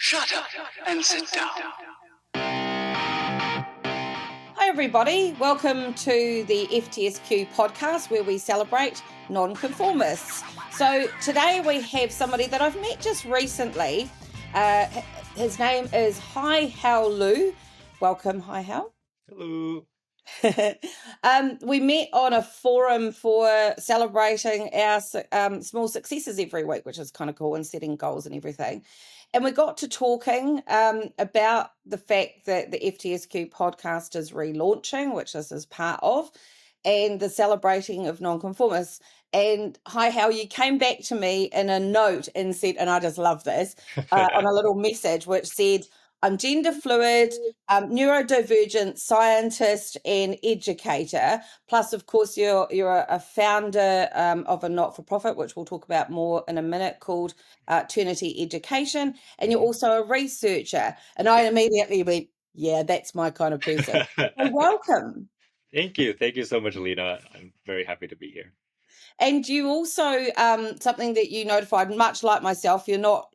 Shut up and sit down. Hi everybody, welcome to the FTSQ Podcast where we celebrate nonconformists. So today we have somebody that I've met just recently. His name is Haihao Liu. Welcome, Haihao. Hello. We met on a forum for celebrating our small successes every week, which is kind of cool, and setting goals and everything. And we got to talking about the fact that the FTSQ podcast is relaunching, which this is part of, and the celebrating of nonconformists. And Haihao, you came back to me in a note and said, and I just love this, on a little message which said, I'm gender fluid, neurodivergent scientist and educator. Plus, of course, you're a founder of a not-for-profit, which we'll talk about more in a minute, called Ternity Education. And you're also a researcher. And I immediately went, yeah, that's my kind of person. So welcome. Thank you. Thank you so much, Lena. I'm very happy to be here. And you also, something that you notified, much like myself, you're not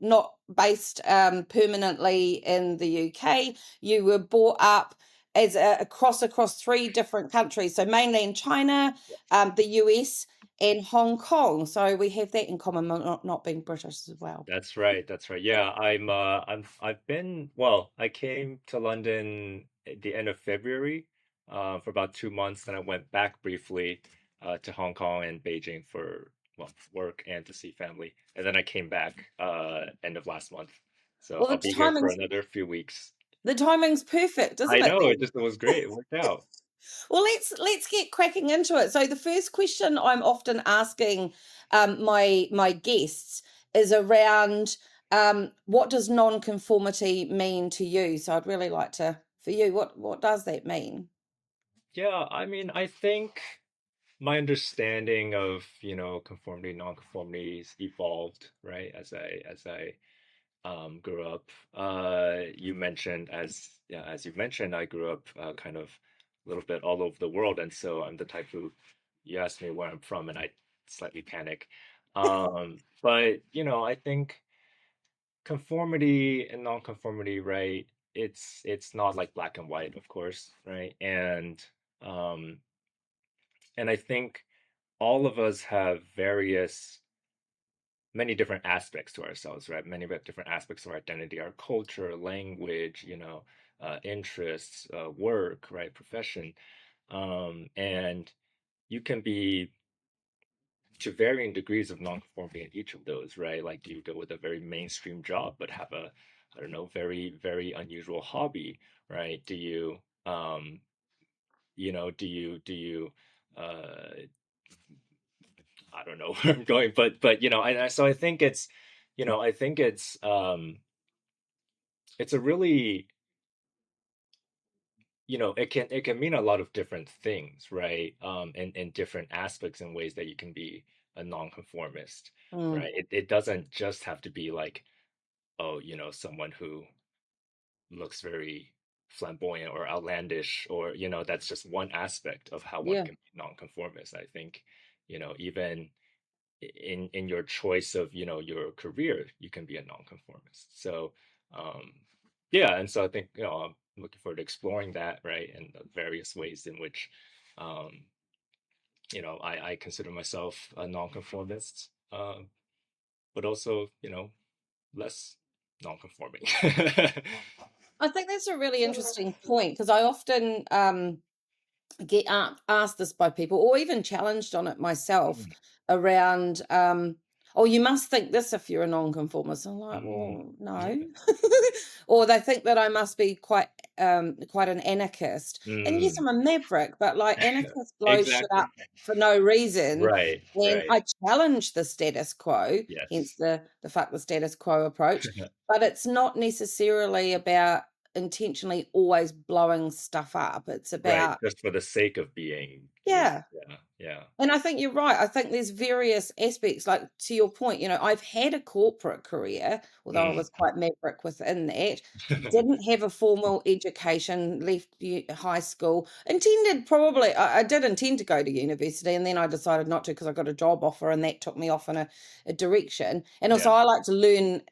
based permanently in the UK. You were brought up as across three different countries, so mainly in China, the US, and Hong Kong. So we have that in common, not being British as well. That's right. Yeah, I came to London at the end of February for about 2 months, then I went back briefly to Hong Kong and Beijing for work and to see family. And then I came back end of last month. So I'll be here for another few weeks. The timing's perfect, isn't it? I know, it was great. It worked out. Well, let's get cracking into it. So the first question I'm often asking my guests is around what does nonconformity mean to you? So I'd really like to, for you, what does that mean? Yeah, I mean, I think my understanding of, conformity, nonconformities evolved, right, as I grew up. You mentioned as you mentioned, I grew up kind of a little bit all over the world, and so I'm the type who you asked me where I'm from, and I slightly panic. But I think conformity and nonconformity, right? It's not like black and white, of course, right? Um, and I think all of us have many different aspects to ourselves, right? Many different aspects of our identity, our culture, language, interests, work, right? Profession. And you can be to varying degrees of nonconformity in each of those, right? Like, do you go with a very mainstream job, but have a, I don't know, very, very unusual hobby, right? Do you, uh, I don't know where I'm going, but so I think it's a really, it can mean a lot of different things, right? In different aspects and ways that you can be a nonconformist, right? It doesn't just have to be like, oh, someone who looks very flamboyant or outlandish, or that's just one aspect of how one can be nonconformist. I think, even in your choice of your career, you can be a nonconformist. So and so I think I'm looking forward to exploring that, right, and the various ways in which I consider myself a nonconformist, but also less nonconforming. I think that's a really interesting point, because I often get asked this by people, or even challenged on it myself, around oh, you must think this if you're a nonconformist. I'm like, well, no. Or they think that I must be quite an anarchist. And yes, I'm a maverick, but like anarchists blow shit up for no reason. Right. And I challenge the status quo, hence the fuck the status quo approach. But it's not necessarily about intentionally always blowing stuff up. It's about just for the sake of being. Yeah. And I think you're right. I think there's various aspects, like to your point, I've had a corporate career, although I was quite maverick within that. Didn't have a formal education, left high school, I did intend to go to university, and then I decided not to because I got a job offer, and that took me off in a direction. And also I like to learn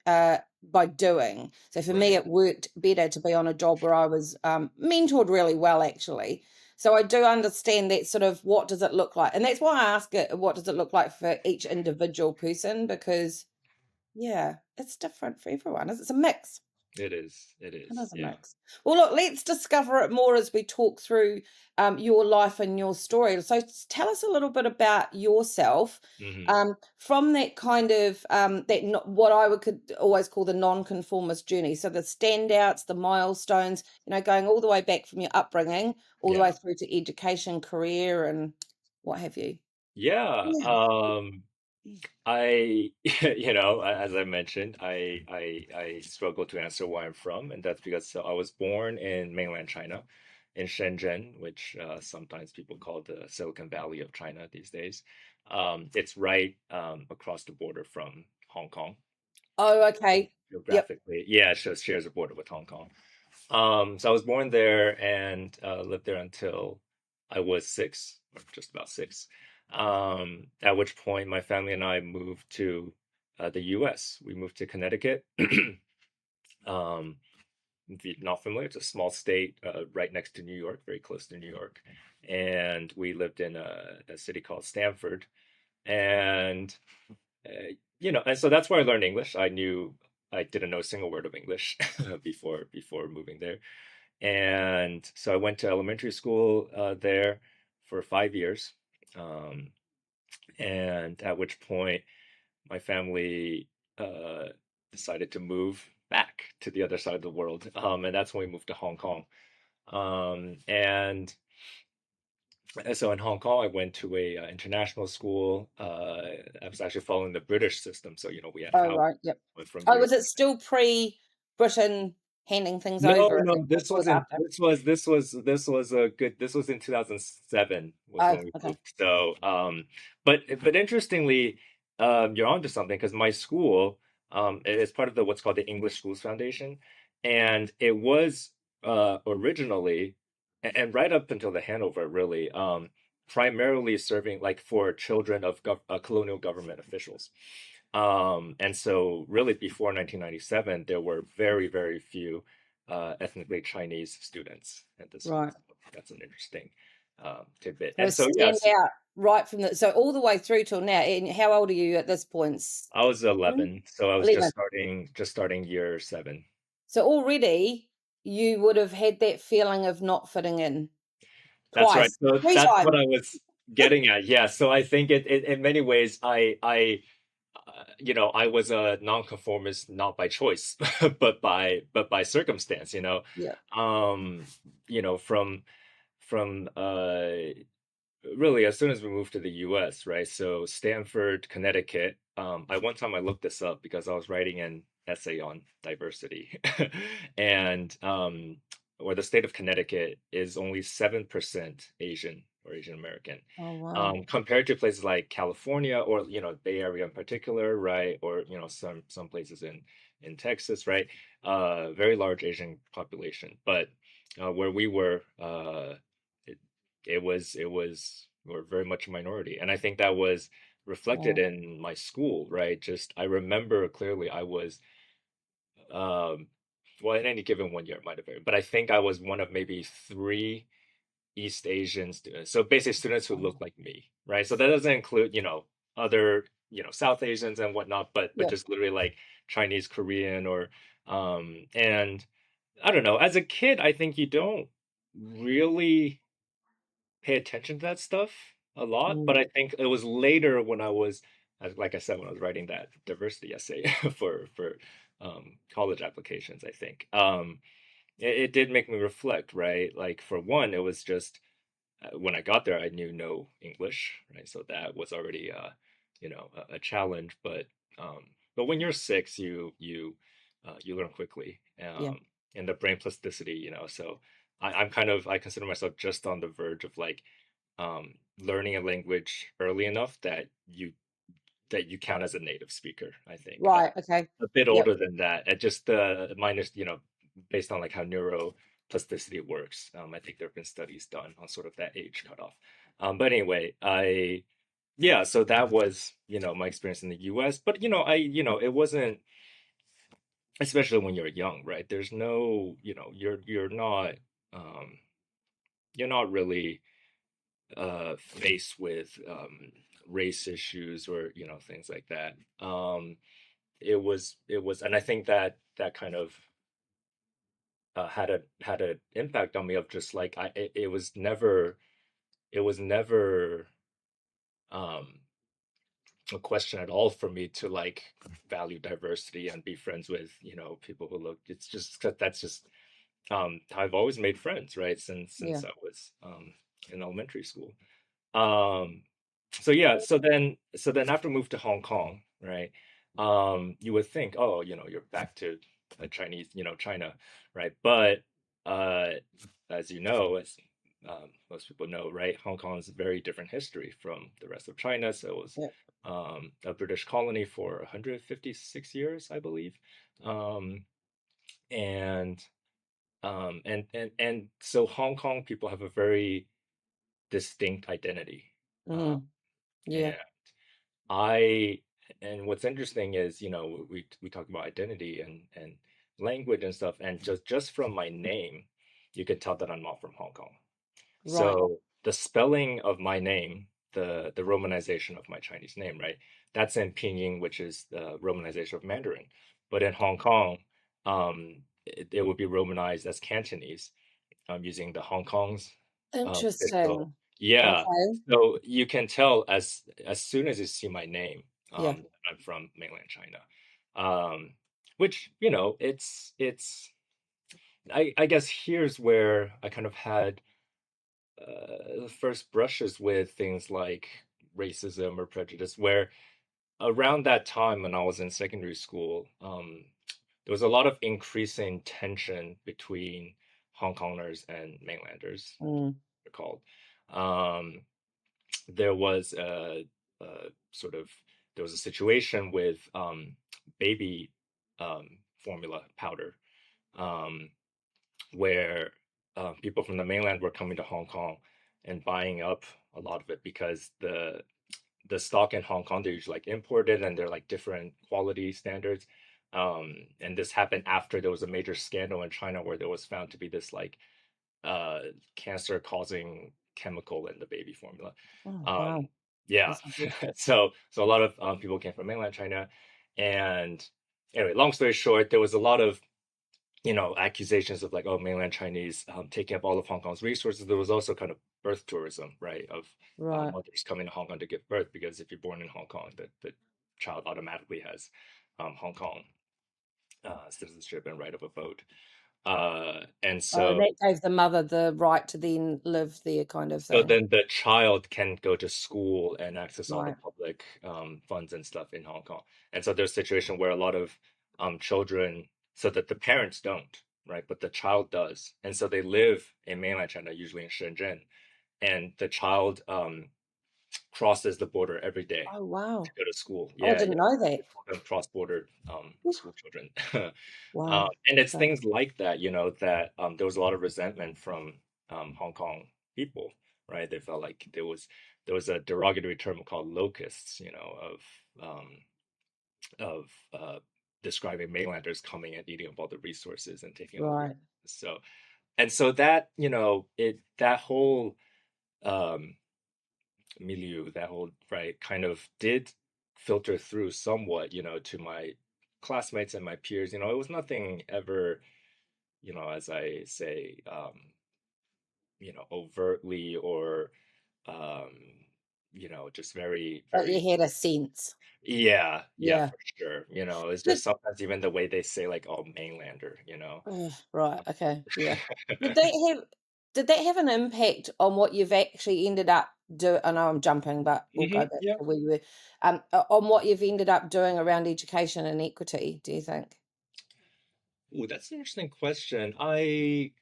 by doing. So for me, Right. it worked better to be on a job where I was mentored really well, actually. So I do understand that sort of what does it look like, and that's why I ask it, what does it look like for each individual person? Because yeah, it's different for everyone. It's a mix. It is. It It is. is a Yeah. mix. Well, look, let's discover it more as we talk through your life and your story. So, tell us a little bit about yourself Hmm. from that kind of what I would could always call the non-conformist journey. So, the standouts, the milestones, going all the way back from your upbringing, all the Yeah. way through to education, career, and what have you. Yeah. Yeah. I, as I mentioned, I struggle to answer where I'm from, and that's because I was born in mainland China, in Shenzhen, which sometimes people call the Silicon Valley of China these days. It's right across the border from Hong Kong. Oh, okay. Yep. Geographically, yeah, it shares a border with Hong Kong. So I was born there and lived there until I was 6, or just about 6. At which point my family and I moved to the US. We moved to Connecticut. If you're not familiar, it's a small state right next to New York, very close to New York. And we lived in a city called Stamford. And and so that's where I learned English. I didn't know a single word of English before moving there, and so I went to elementary school there for 5 years, um, and at which point my family uh, decided to move back to the other side of the world, and that's when we moved to Hong Kong. And so in Hong Kong, I went to a international school. I was actually following the British system, so we had Oh, how right. Yep. went from Oh, year. was it still pre-Britain handing things No, over? no, It was after. this was a good, this was in 2007 was Oh, when we okay. moved. So, but interestingly, you're onto something because my school, it is part of the what's called the English Schools Foundation, and it was originally, and right up until the handover, really, primarily serving like for children of colonial government officials. And so really before 1997, there were very, very few ethnically Chinese students at the school. Right. That's an interesting tidbit. So And so, stand yes, out right from so all the way through till now. And how old are you at this point? I was 11, so I was 11. just starting year 7. So already you would have had that feeling of not fitting in That's right. twice, So three that's what times. I was getting at. Yeah. So I think it in many ways, I was a nonconformist not by choice, but by circumstance. Yeah. Um, from really as soon as we moved to the US, right? So Stanford, Connecticut. I one time I looked this up because I was writing an essay on diversity, and where the state of Connecticut is only 7% Asian or Asian American, Oh, wow. compared to places like California or Bay Area in particular, right? Or some places in Texas, right? Very large Asian population, but where we were, it was we're very much a minority, and I think that was reflected Wow. in my school, right? Just I remember clearly I was um well, in any given one year it might have varied, but I think I was one of maybe 3 East Asian students, so basically students who look like me, right? So that doesn't include other South Asians and whatnot, but Yeah. just literally like Chinese, Korean, or and I don't know, as a kid I think you don't really pay attention to that stuff a lot, but Mm. I think it was later when I was, like I said, when I was writing that diversity essay for college applications. I think it did make me reflect, right? Like for one, it was just when I got there, I knew no English, right? So that was already a challenge. But when you're 6, you learn quickly, Yeah. and the brain plasticity, So I consider myself just on the verge of like learning a language early enough that you count as a native speaker. I think Right. Okay. a bit Yep. older than that. At just minus, based on like how neuroplasticity works. I think there have been studies done on sort of that age cutoff. But anyway, yeah, so that was my experience in the U.S. But it wasn't especially when you're young, right? There's no, um, you're not really faced with race issues or things like that. It was, and I think that kind of had an impact on me of just like it was never um a question at all for me to like value diversity and be friends with people who look. It's just that's just how I've always made friends, right? Since Yeah. I was in elementary school. Um, so yeah, so then after move to Hong Kong, right? You would think, oh, you're back to a Chinese, China, right? But uh, as you know, as most people know, right? Hong Kong is a very different history from the rest of China. So it was Yeah. a British colony for 156 years, I believe. Um, and and so Hong Kong people have a very distinct identity. Uh, Mm. Yeah. and I and what's interesting is, we talk about identity and language and stuff, and just from my name, you could tell that I'm not from Hong Kong. Right. So the spelling of my name, the romanization of my Chinese name, right? That's in Pinyin, which is the romanization of Mandarin. But in Hong Kong, it would be romanized as Cantonese, using the Hong Kong's official. Interesting. Yeah. Okay. So you can tell as soon as you see my name, Yeah. I'm from mainland China. Um, which, I guess here's where I kind of had the first brushes with things like racism or prejudice, where around that time when I was in secondary school, there was a lot of increasing tension between Hong Kongers and mainlanders, Mm. they're called. Um, there was a sort of there was a situation with baby formula powder, um, where people from the mainland were coming to Hong Kong and buying up a lot of it because the stock in Hong Kong, they're usually like imported and they're like different quality standards. And this happened after there was a major scandal in China where there was found to be this like uh, cancer causing chemical in the baby formula. Oh, Um, wow. yeah, That's unfortunate. so a lot of people came from mainland China, and anyway, long story short, there was a lot of accusations of like, oh, mainland Chinese taking up all of Hong Kong's resources. There was also kind of birth tourism, right? Of Right. mothers coming to Hong Kong to give birth because if you're born in Hong Kong, the child automatically has Hong Kong citizenship and right of a vote. And Oh, so that gave the mother the right to then live there kind of so thing. then the child can go to school and access all the Right. public funds and stuff in Hong Kong. And so there's a situation where a lot of children, so that the parents don't, right? But the child does. And so they live in mainland China, usually in Shenzhen. And the child crosses the border every day Oh, to wow. go to school. Oh, I Yeah, didn't yeah. know They that. call them cross-border Oof. school children. Wow. And it's Okay. things like that, that there was a lot of resentment from Hong Kong people, right? They felt like there was a derogatory term called locusts, of describing mainlanders coming and eating up all the resources and taking all the Right. resources. So that that whole um, milieu, that whole right kind of did filter through somewhat, to my classmates and my peers. It was nothing ever, as I say, overtly or um, just very, But very, you had a sense. yeah, yeah, Yeah. for sure. It's Did just sometimes even the way they say like, oh, mainlander. ugh, right, okay, yeah. Did that have did that have an impact on what you've actually ended up I know I'm jumping, but we'll go back Yeah. to where you were. On what you've ended up doing around education and equity, do you think? Ooh, that's an interesting question. I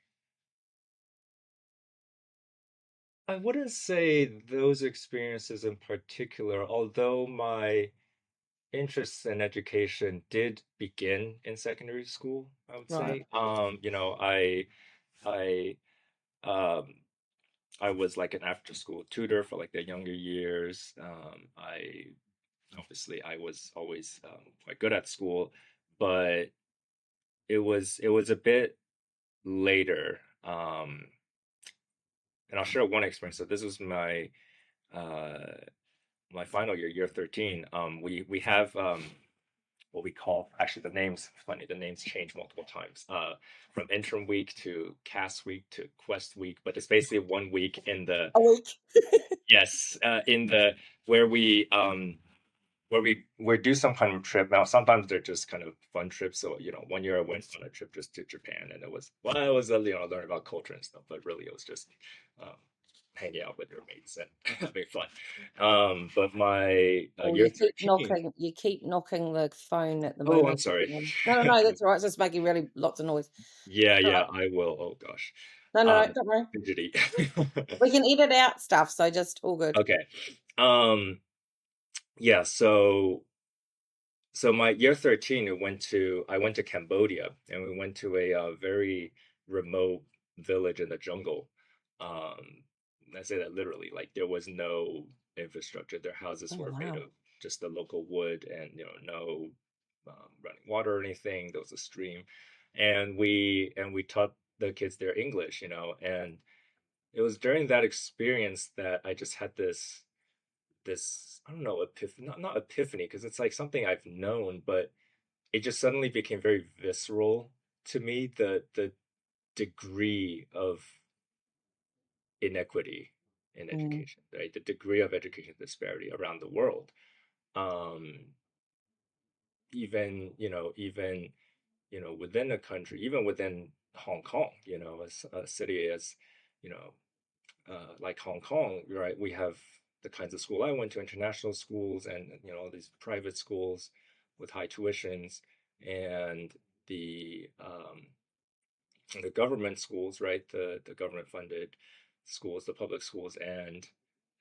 wouldn't say those experiences in particular, although my interests in education did begin in secondary school, I would Right, say. I um I was like an after school tutor for like the younger years. I was always quite good at school, but it was a bit later. And I'll share one experience. So this was my uh my final year, year 13. We have what we call, actually the names, funny, the names change multiple times. From interim week to cast week to quest week, but it's basically 1 week in the, A week. yes, in the, where we do some kind of trip. Now sometimes they're just kind of fun trips. So, you know, 1 year I went on a trip just to Japan, and it was, well, it was you know, learning about culture and stuff, but really it was just um hanging out with your mates and having fun. But my Oh, year 13. you keep knocking the phone at the Oh, I'm moment. sorry. No, that's all right. It's just making really lots of noise. Yeah, All yeah, right. I will. Oh gosh. No, don't worry. Fidgety. We can edit out stuff, so just all good. Okay. Um, yeah, so my year 13, I went to Cambodia, and we went to a very remote village in the jungle. Um, I say that literally, like there was no infrastructure. Their houses Oh, were made wow. of just the local wood, and you know, no running water or anything. There was a stream, and we taught the kids their English, you know, and it was during that experience that I just had this, I don't know, not epiphany, because it's like something I've known, but it just suddenly became very visceral to me, the degree of inequity in Mm, education, right? The degree of education disparity around the world. Um, even within a country, even within Hong Kong, you know, as a city as, you know, like Hong Kong, right? We have the kinds of school I went to, international schools, and you know, these private schools with high tuitions, and the um, the government schools, right? The government funded schools, the public schools, and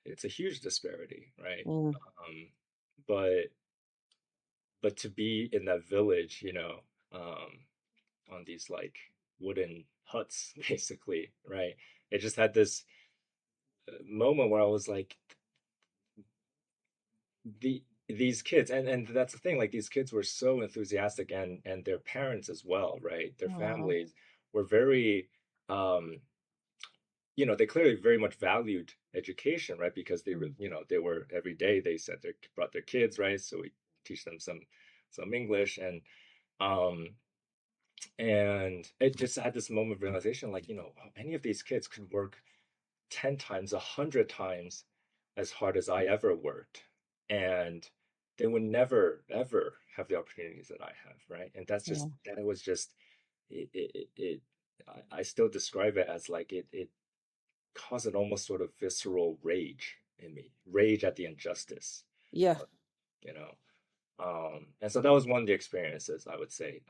it's a huge disparity, right? mm, Um, but to be in that village, you know, on these like wooden huts, basically, right? It just had this moment where I was like, these kids, and that's the thing, like these kids were so enthusiastic, and their parents as well, right? Their wow. families were very um you know, they clearly very much valued education, right? Because they were, Mm, you know, they were every day they said they brought their kids, right? So we teach them some English, um and it just had this moment of realization, like, you know, any of these kids could work 10 times, 100 times as hard as I ever worked, and they would never ever have the opportunities that I have, right? And that's yeah. just, that it was just it I still describe it as like it caused an almost sort of visceral rage in me, rage at the injustice, Yeah. you know. And so that was one of the experiences, I would say,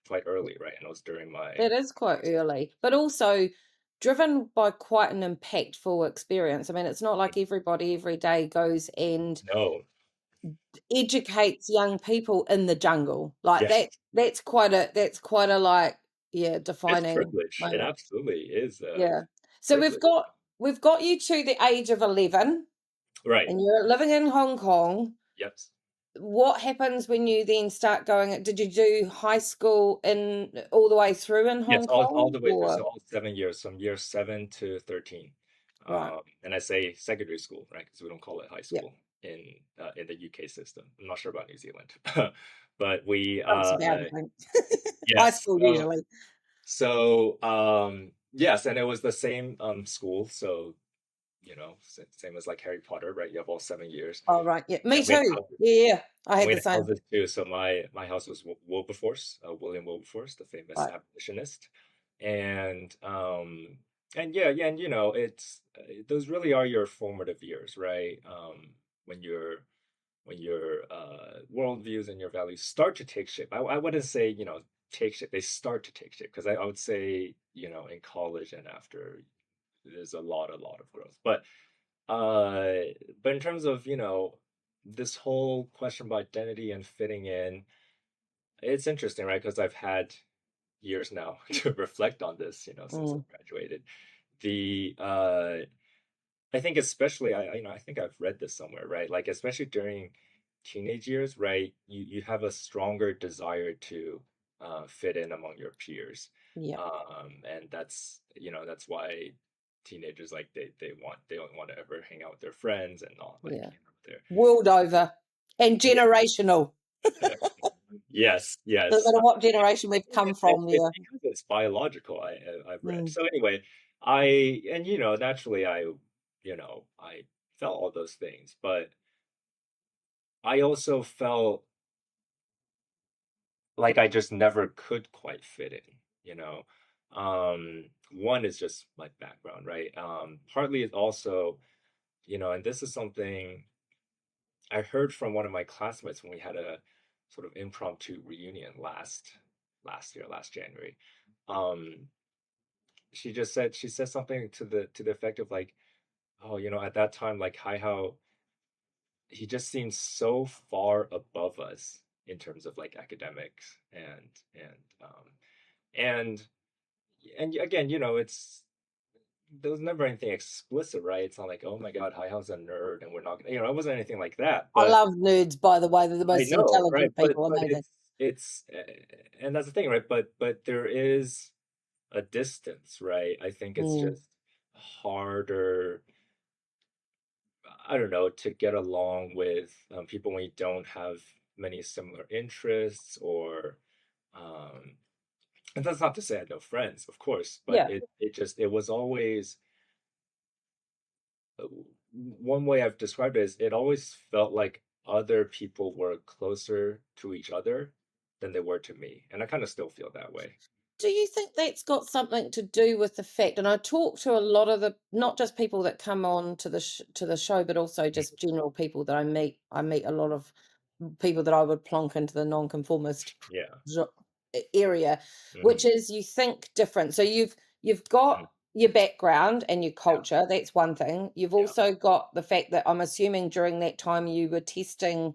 quite early, right? And it was during my, That is quite early, but also driven by quite an impactful experience. I mean, it's not like everybody every day goes and no, educates young people in the jungle. Like yes, that's quite a like, yeah, it's defining privilege. It moment. absolutely is Yeah. So we've privilege. got we've got you to the age of 11 Right. and you're living in Hong Kong. Yep. What happens when you then start going, did you do high school in all the way through in Yes, Hong all Kong the way through. or So all 7 years, from year 7 to 13. right? And I say secondary school, right? Because we don't call it high Yeah. school in the UK system. I'm not sure about New Zealand, but we Jumps about, I think. High yes. school usually. Yes, and it was the same school. So, you know, same as like Harry Potter, right? You have all 7 years. Oh, right. Yeah. And Me we had too. houses. Yeah, yeah. I And had we the had same. houses too. So my house was Wilberforce, William Wilberforce, the famous Right. abolitionist, and yeah, yeah, and you know, it's those really are your formative years, right? When your worldviews and your values start to take shape. I wouldn't say, you know, take shape. They start to take shape, because I would say, you know, in college and after, there's a lot of growth. Uh, but in terms of, you know, this whole question about identity and fitting in, it's interesting, right? Because I've had years now to reflect on this, you know, since Mm, I've graduated. The I think especially, you know, I think I've read this somewhere, right? Like especially during teenage years, right? You have a stronger desire to fit in among your peers. Yeah. And that's why teenagers, like, they don't want to ever hang out with their friends and not, like, Yeah. they're World over and yeah. generational. Yes, No yes. matter what generation we've come from, It's yeah. because it's biological. I've read. Mm. So anyway, naturally, I felt all those things, but I also felt like I just never could quite fit in, you know. One is just my background, right? Partly is also, and this is something I heard from one of my classmates when we had a sort of impromptu reunion last January. Um, she said something to the effect of, like, oh, at that time, like, Haihao, he just seems so far above us in terms of, like, academics and and again, it's there was never anything explicit, right? It's not like, oh my God, How's a nerd, and we're not gonna, it wasn't anything like that. I But love nerds, by the way. They're the I most know, right? intelligent people. But Amazing. it's and that's the thing, right? But there is a distance, right? I think it's Mm. just harder, I don't know, to get along with people when you don't have many similar interests, or um and that's not to say I had no friends, of course, but Yeah. it was always, uh, one way I've described it is, it always felt like other people were closer to each other than they were to me, and I kind of still feel that way. Do you think that's got something to do with the fact, and I talk to a lot of the, not just people that come on to the to the show, but also Mm. just general people that I meet. I meet a lot of people that I would plonk into the nonconformist Yeah. area, which Hmm. is you think different. So you've Hmm. got your background and your Yeah. culture. That's one thing. You've Yeah. also got the fact that I'm assuming during that time you were testing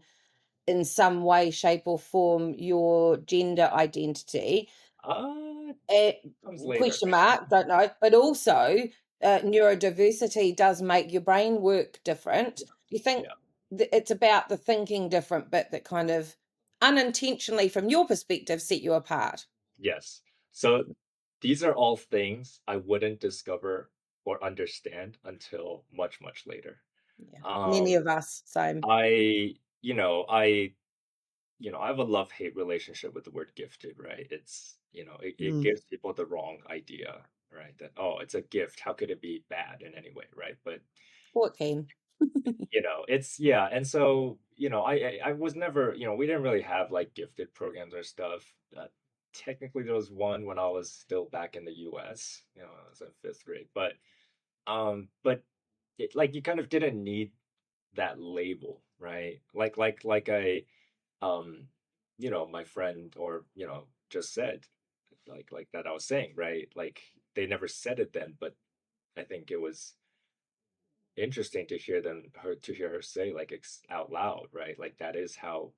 in some way, shape, or form your gender identity. Uh, Comes later. question mark, don't know. But also, neurodiversity does make your brain work different. Yeah. Do you think Yeah. it's about the thinking different bit that kind of unintentionally, from your perspective, set you apart? Yes. So these are all things I wouldn't discover or understand until much, much later. Yeah. Many Um, of us, same. I, I have a love-hate relationship with the word gifted, right? It Mm. gives people the wrong idea, right? That, oh, it's a gift. How could it be bad in any way, right? But Or it can. it's yeah, and so, I was never, we didn't really have, like, gifted programs or stuff. Technically, there was one when I was still back in the US. I was in fifth grade, but like, you kind of didn't need that label, right? Like I my friend, or just said, like that I was saying, right? Like, they never said it then, but I think it was interesting to hear her say, like, out loud, right? Like, that is how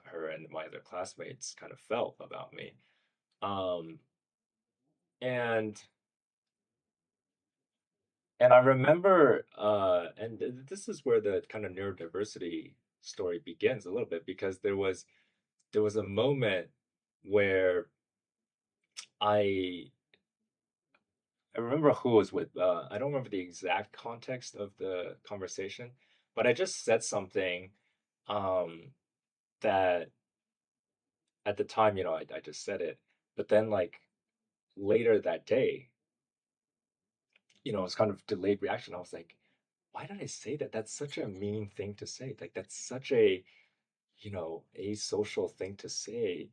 her and my other classmates kind of felt about me. Um and I remember, this is where the kind of neurodiversity story begins a little bit, because there was a moment where I I remember who I was with. I don't remember the exact context of the conversation, but I just said something, um, that at the time, I just said it, but then, like, later that day, it was kind of delayed reaction. I was like, why did I say that? That's such a mean thing to say. Like, that's such a, asocial thing to say.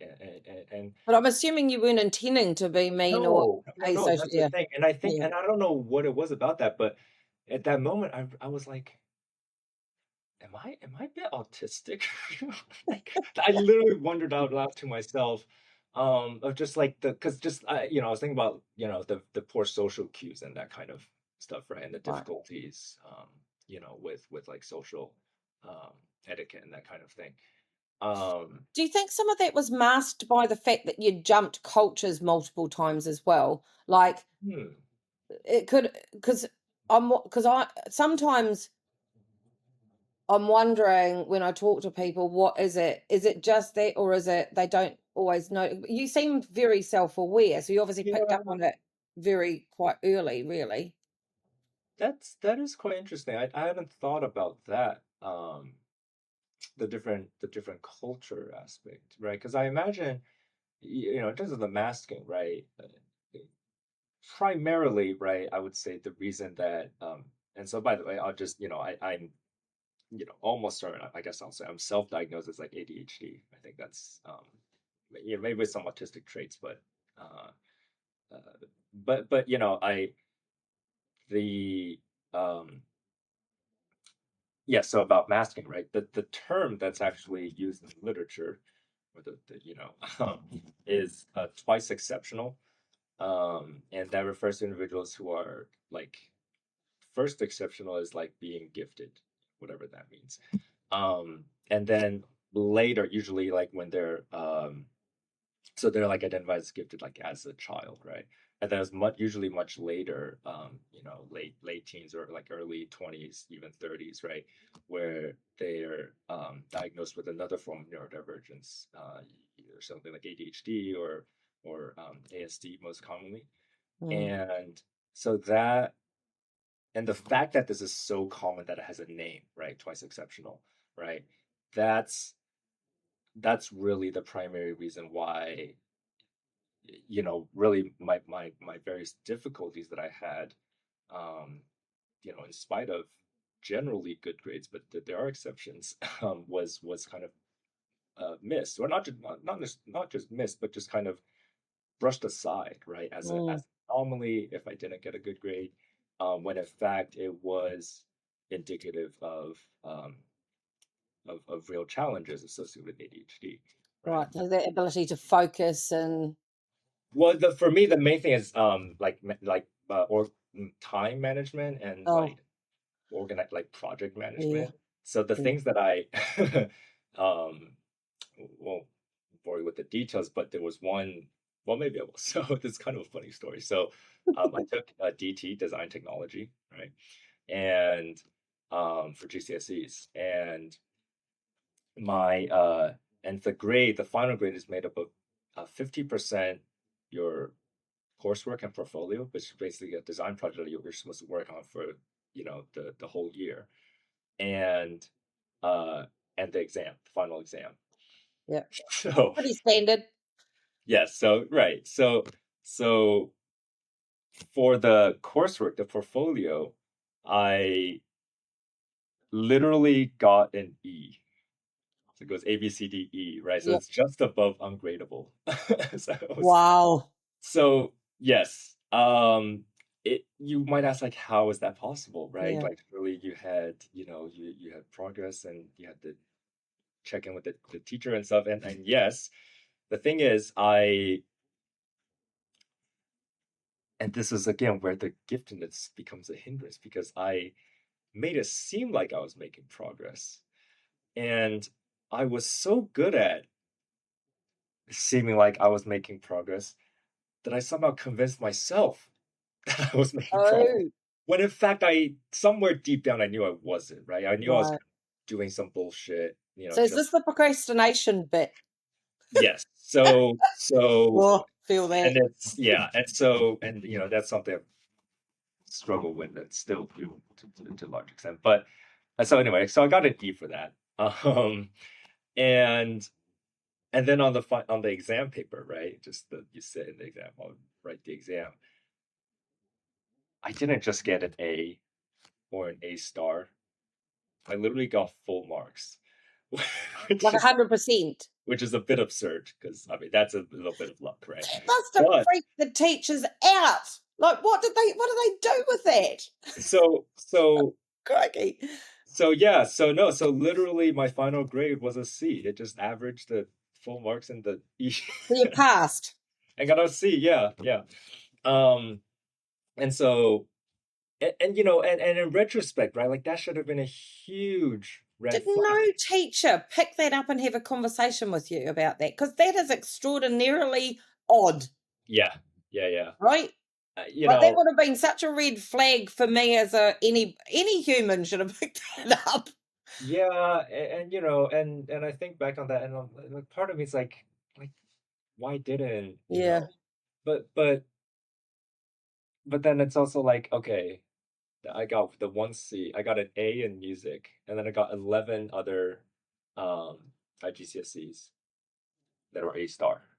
And But I'm assuming you weren't intending to be mean or no, no, no, no, asocial. that's the Yeah. thing. And I think, Yeah. and I don't know what it was about that, but at that moment, I was like, am I a bit autistic? Like, I literally wondered out loud to myself, of just, like, because just, I was thinking about, the poor social cues and that kind of stuff, right? And the Right. difficulties, with, like, social, um, etiquette and that kind of thing. Um, Do you think some of that was masked by the fact that you jumped cultures multiple times as well? Like hmm, it could, because I sometimes I'm wondering when I talk to people, what is it? Is it just that, or is it they don't always know. You seem very self-aware, so you obviously picked up Yeah, on it quite early, really. that is quite interesting. I haven't thought about that. The different culture aspect, right? Because I imagine, in terms of the masking, right? Primarily, right, I would say the reason that and so by the way, I'll just, I'm, almost certain, I guess I'll say I'm self-diagnosed as like ADHD. I think that's maybe with some autistic traits, but uh, but I the um yeah, so about masking, right? The term that's actually used in literature, or um, is twice exceptional, and that refers to individuals who are like first exceptional is like being gifted, whatever that means. And then later, usually like when they're so they're like identified as gifted like as a child, right? And then it's usually much later, late teens or like early 20s, even 30s, right? Where they're diagnosed with another form of neurodivergence, either something like ADHD or ASD most commonly. Mm. And so that and the fact that this is so common that it has a name, right? Twice exceptional, right? That's that's really the primary reason why, really my various difficulties that I had, um, in spite of generally good grades, but there are exceptions, was kind of missed, or not just missed, but just kind of brushed aside, right? As Mm. anomaly if I didn't get a good grade, when in fact it was indicative of real challenges associated with ADHD, right? Right, so the ability to focus and Well, for me, the main thing is or time management and oh, like organize like project yeah, management. So the yeah. things that I um won't bore you with the details, but there was one. Well, maybe I will. So this is kind of a funny story. So I took DT, design technology, right, and for GCSEs, and my and the final grade is made up of 50% your coursework and portfolio, which is basically a design project that you're supposed to work on for the whole year, and uh and the final exam. Yeah. So Pretty standard. yes, so right, so for the coursework, the portfolio, I literally got an E. So it goes A, B, C, D, E, right? So Yep. it's just above ungradable. So Wow. yes. You might ask like how is that possible, right? Yeah. Like really you had, you had progress and you had to check in with the teacher and stuff. And yes, the thing is and this is again where the giftedness becomes a hindrance because I made it seem like I was making progress. And I was so good at seeming like I was making progress that I somehow convinced myself that I was making progress. Oh, When in fact, somewhere deep down, I knew I wasn't, right? I knew I was right. doing some bullshit, So is just, this the procrastination bit? yes. So, Oh, feel that. and it's, yeah. And so, and, that's something I've struggled with and still do to a large extent. But so anyway, so I got an E for that. And, and then on the exam paper, right? You sit in the exam, I'll write the exam. I didn't just get an A or an A star. I literally got full marks, which Like is 100%. which is a bit absurd because I mean that's a little bit of luck, right? Must have But freaked the teachers out. Like, what did they do with that? so so Crikey. yeah, so no, so literally my final grade was a C. It just averaged the full marks in the E So you passed. and got a C. Yeah, yeah. Um, and so and in retrospect, right, like that should have been a huge red Did flag. no teacher pick that up and have a conversation with you about that? Because that is extraordinarily odd, Yeah, yeah, yeah. right? Uh, you Like that know, would have been such a red flag for me as any human should have picked that up. Yeah, and I think back on that, and like part of me is like, why didn't, Yeah. but then it's also like, okay, I got the one C, I got an A in music, and then I got 11 other um IGCSEs that were A star.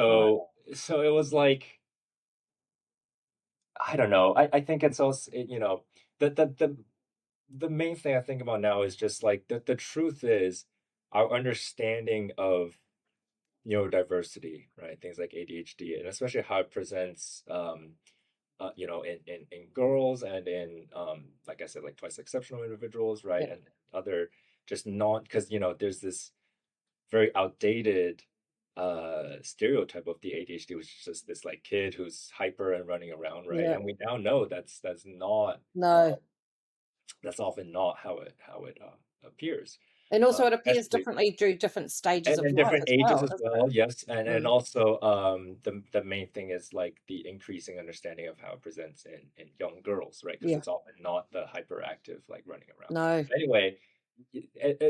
Right. So it was like, I don't know. I think it's also, the the main thing I think about now is just like the truth is our understanding of neurodiversity, right? Things like ADHD, and especially how it presents, in girls and in, like I said, like twice exceptional individuals, right? Yeah. And other just non, because, there's this very outdated stereotype of the ADHD, which is just this like kid who's hyper and running around, right? Yeah. And we now know that's not, No. that's often not how it appears, And also it appears especially differently through different stages of and life different as ages well, as doesn't well. it? Yes, and Mm. also the main thing is like the increasing understanding of how it presents in young girls, right? Because Yeah. it's often not the hyperactive like running around. No. Anyway,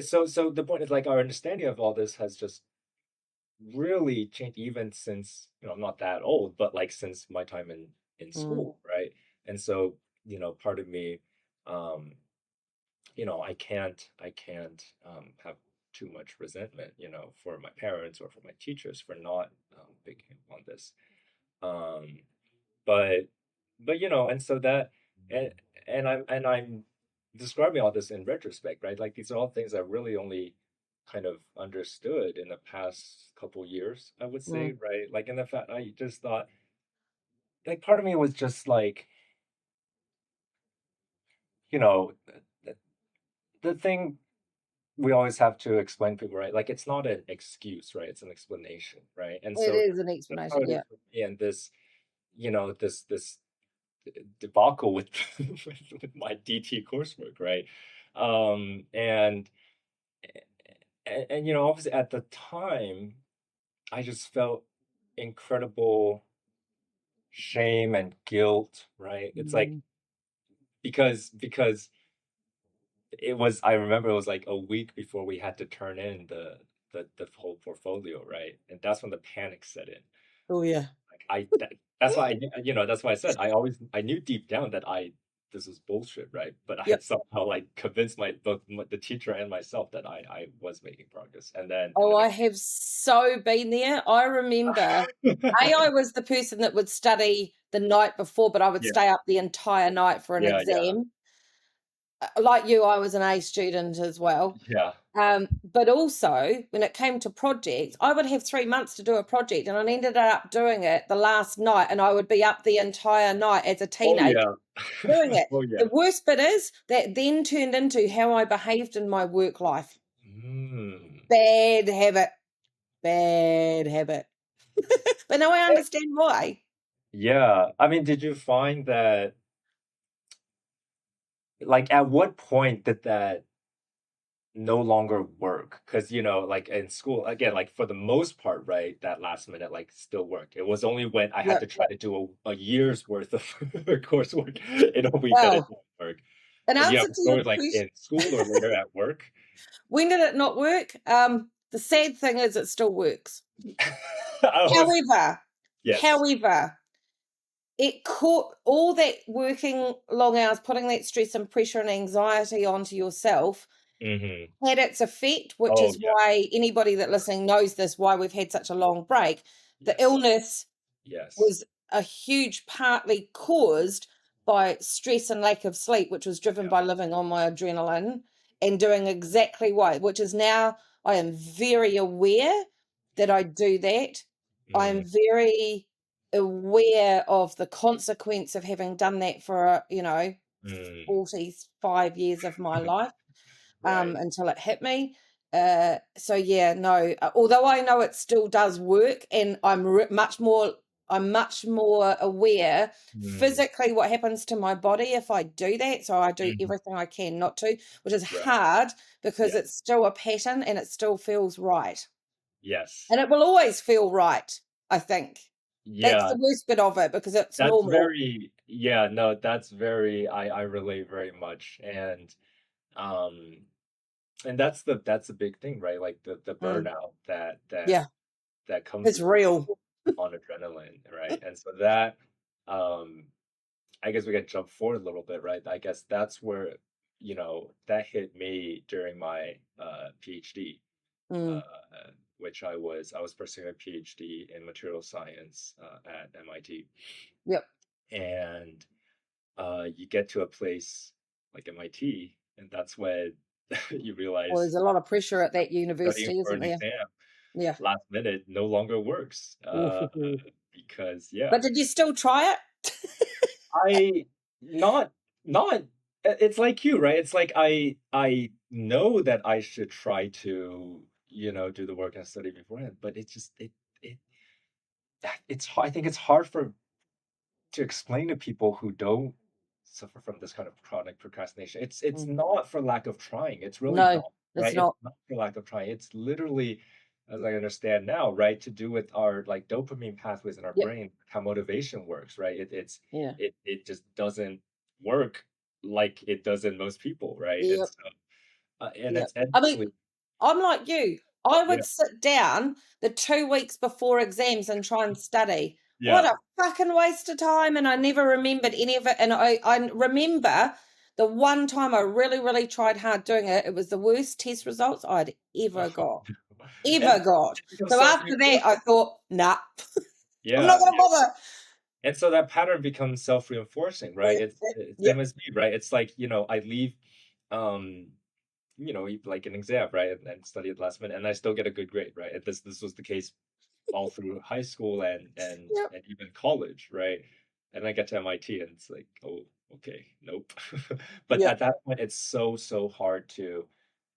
so the point is like our understanding of all this has just really changed even since, I'm not that old, but like since my time in Mm. school, right? And so, part of me, um, I can't have too much resentment, for my parents or for my teachers for not picking up on this. Um, but and so that, and and I'm describing all this in retrospect, right? Like these are all things I really only kind of understood in the past couple years, I would say, Mm. right? Like in the fact I just thought, like part of me was just like, you know, the, the thing we always have to explain to people, right? Like it's not an excuse, right? It's an explanation, right? And It so is an that's how explanation, it is yeah. for me. And this, this debacle with with my DT coursework, right? And obviously at the time, I just felt incredible shame and guilt, right? It's like Mm. because I remember it was like a week before we had to turn in the whole portfolio, right? And that's when the panic set in. Oh, yeah. Like that's why that's why I said I knew deep down that this was bullshit, right? But I had Yep. somehow like convinced both the teacher and myself that I was making progress, and Oh, then I have so been there. I remember, I was the person that would study the night before, but I would yeah, stay up the entire night for an yeah, exam. Like you, I was an A student as well. yeah. But also, when it came to projects, I would have 3 months to do a project, and I ended up doing it the last night, and I would be up the entire night as a Oh teenager yeah, doing it. oh The yeah. worst bit is that then turned into how I behaved in my work life. Mm. Bad habit, bad habit. But now I understand why. Yeah, I mean, did you find that, like, at what point did that no longer work? Because, like in school, again, like for the most part, right, that last minute, like, still worked. It was only when I had Yep. to try to do a year's worth of coursework in a week that it Well, didn't work. in Do you answer have a to your story like question, in school or later at work? when did it not work? The sad thing is it still works. I was, However, yes. however, it caught all that working long hours, putting that stress and pressure and anxiety onto yourself Hmm. had its effect, which Oh, is yeah. why anybody that listening knows this, why we've had such a long break. The Yes. illness Yes. was a huge partly caused by stress and lack of sleep, which was driven Yeah. by living on my adrenaline and doing exactly what, which is now I am very aware that I do that. I'm Mm, very aware of the consequence of having done that for, mm, 45 years of my life right. until it hit me. So yeah, no. Although I know it still does work, and I'm much more aware Mm, physically what happens to my body if I do that. So I do mhm, everything I can not to, which is right. hard because it's Yes. still a pattern and it still feels right, Yes. and it will always feel right. I think that's Yeah, the worst bit of it because it's that's normal. very, yeah, no, that's very, I relate very much. Um and that's the big thing, right? Like the Mm, burnout that yeah, that comes It's real. on adrenaline, right? And so that, um, I guess we can jump forward a little bit, right? I guess that's where, that hit me during my PhD, uh, Mm, which I was pursuing a PhD in material science at MIT, yep. and you get to a place like MIT, and that's when you Well, realize there's a lot of pressure at that studying university, for isn't an there? exam Yeah. last minute no longer works, Ooh. because yeah, But did you still try it? I not not it's like you, right? It's like I know that I should try to, do the work and study beforehand, but it just it I think it's hard to explain to people who don't suffer from this kind of chronic procrastination. It's Mm. not for lack of trying. It's really No, not, it's right? It's not. not for lack of trying. It's literally, as I understand now, right, to do with our like dopamine pathways in our Yep. brain, how motivation works, right? Yeah. It just doesn't work like it does in most people, right? And Yep. so and Yep. it's I mean, endlessly, I'm like you. I yeah, would sit down the 2 weeks before exams and try and study. What yeah. a fucking waste of time, and I never remembered any of it, and I remember the one time I really, really tried hard doing it, it was the worst test results I'd ever got. And Ever got. it becomes So after that, I self-reinforcing. thought, "Nah, I'm not Yeah. gonna bother." And so that pattern becomes self-reinforcing, right? It's Yep, same as me, right? It's like, I leave, um, like an exam, right? And study at the last minute, and I still get a good grade, right? And this was the case all through high school yep, and even college, right? And I get to MIT and it's like, oh, okay, nope. But yep, at that point, it's so hard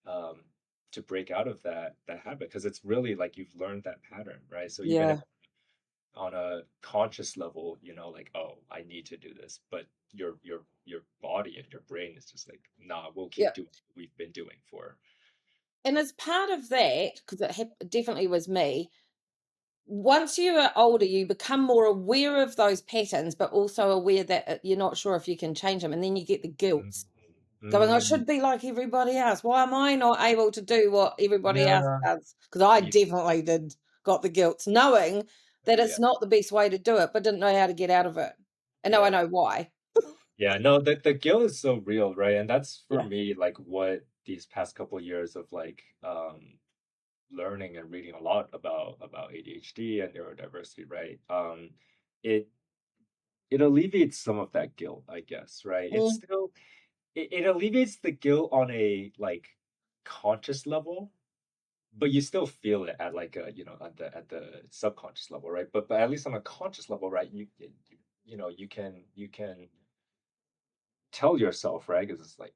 um to break out of that habit because it's really like you've learned that pattern, right? So even if yeah, on a conscious level, like, oh, I need to do this, but your body and your brain is just like, nah, we'll keep yep. doing what we've been doing for. And as part of that, because definitely was me, once you are older, you become more aware of those patterns, but also aware that you're not sure if you can change them. And then you get the Mm, guilt going, I mm, should be like everybody else. Why am I not able to do what everybody else yeah, does? Because I you, definitely did, got the guilt, knowing that yeah, it's not the best way to do it, but didn't know how to get out of it. And now I yeah, know why. yeah. No, the guilt is so real, right? And that's for Yeah. me like what these past couple of years of like learning and reading a lot about ADHD and neurodiversity, right? It it alleviates some of that guilt, I guess, right? It's Mm, still it alleviates the guilt on a like conscious level, but you still feel it at like a, at the subconscious level, right? But at least on a conscious level, right? You can tell yourself, right? Because it's like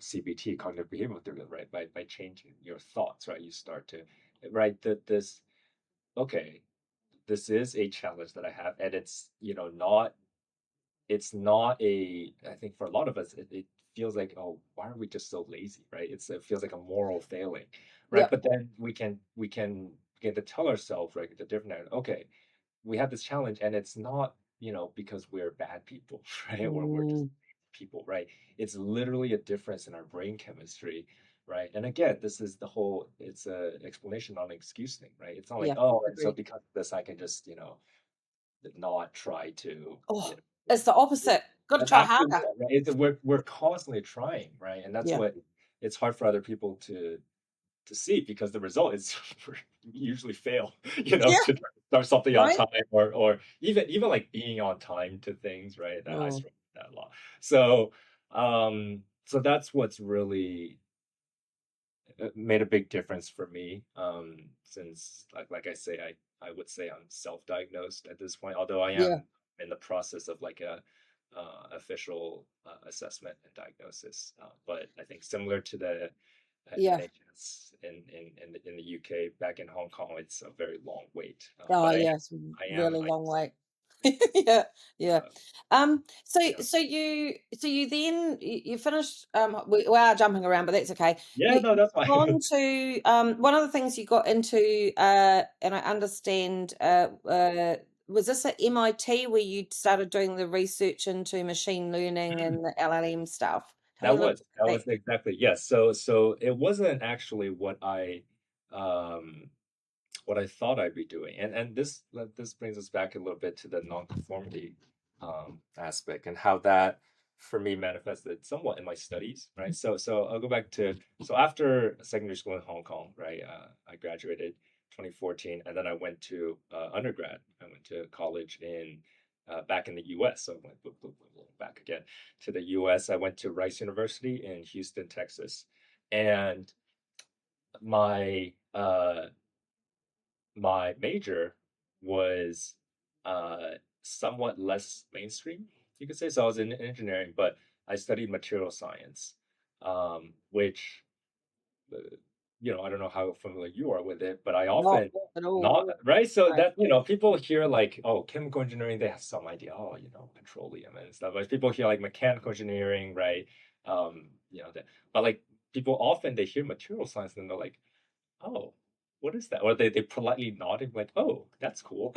CBT, cognitive behavioral therapy, right? By changing your thoughts, right? You start to, right, that this, okay, this is a challenge that I have, and it's not a, I think for a lot of us it feels like, oh, why are we just so lazy, right? It feels like a moral failing, right? yep. But then we can begin to tell ourselves, right, the different narrative, okay, we have this challenge and it's not, because we're bad people, right? Or we're just Mm, people, right? It's literally a difference in our brain chemistry, right? And again, this is the whole, it's a explanation, not an excuse thing, right? It's not like, yeah. oh, and so Agreed. because of this I can just, not try to, Oh, it's the opposite. Got to try absolutely, harder. right? We're constantly trying, right? And that's Yeah. what it's hard for other people to see because the result is we usually fail, Yeah. to start something on Right. time or even like being on time to things, right? That I Mm, struggle with that a lot. So that's what's really made a big difference for me. Since like I say, I would say I'm self-diagnosed at this point, although I yeah. am in the process of like a official assessment and diagnosis. But I think similar to the Yeah. NHS in the UK, back in Hong Kong, it's a very long wait. Oh, But yeah, it's I am really I long wait. Yeah, yeah. uh, So yeah, you then you finished, we are jumping around, but that's okay. yeah, You no, that's gone fine. to, one of the things you got into, and I understand, was this at MIT where you started doing the research into machine learning and the LLM stuff? Tell me a That little was bit that about was exactly, yes. So it wasn't actually what I um what I thought I'd be doing. And this brings us back a little bit to the nonconformity aspect and how that for me manifested somewhat in my studies, right? So I'll go back to so after secondary school in Hong Kong, right? I graduated 2014, and then I went to undergrad. I went to college in back in the U.S. So I went back again to the U.S. I went to Rice University in Houston, Texas, and my my major was uh, somewhat less mainstream, you could say. So I was in engineering, but I studied material science, which, uh, I don't know how familiar you are with it, but I Not often at all. not, right? So Right. that, people hear like, oh, chemical engineering, they have some idea, oh, petroleum and stuff. But people hear like mechanical engineering, right? But like people often they hear material science and they're like, oh, what is that? Or they politely nodding like, oh, that's cool.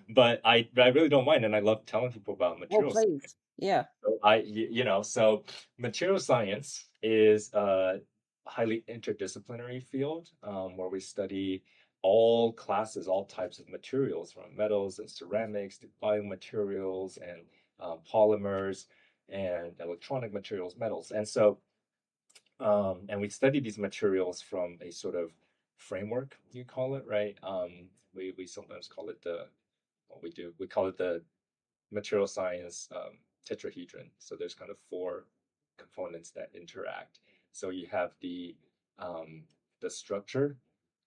But I really don't mind, and I love telling people about Well, material science. please. Yeah. So so material science is a highly interdisciplinary field where we study all classes, all types of materials, from metals and ceramics to biomaterials and polymers and electronic materials, metals. And we study these materials from a sort of framework, you call it, right? We sometimes call it we call it the material science tetrahedron. So there's kind of four components that interact. So you have the structure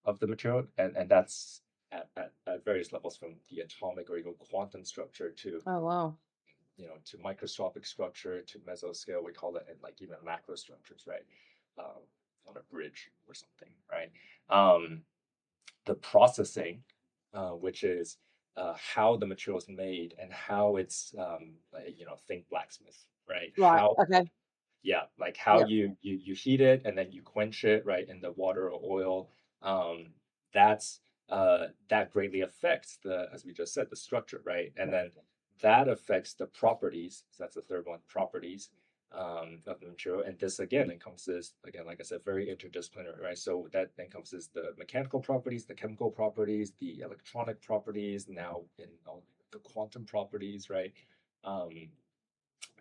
of the material, and that's at various levels, from the atomic or even quantum structure to Oh, wow. to microscopic structure to mesoscale, we call it, and like even macro structures, right? Um, on a bridge or something, right? The processing, which is how the material is made and how it's, think blacksmith, right? Right. Okay. Yeah, like how Yeah. you heat it and then you quench it, right, in the water or oil. Um, that's that greatly affects as we just said, the structure, right? And then that affects the properties. So that's the third one, properties of the material. And this again encompasses, again, like I said, very interdisciplinary, right? So that encompasses the mechanical properties, the chemical properties, the electronic properties, now in all the quantum properties, right? Um,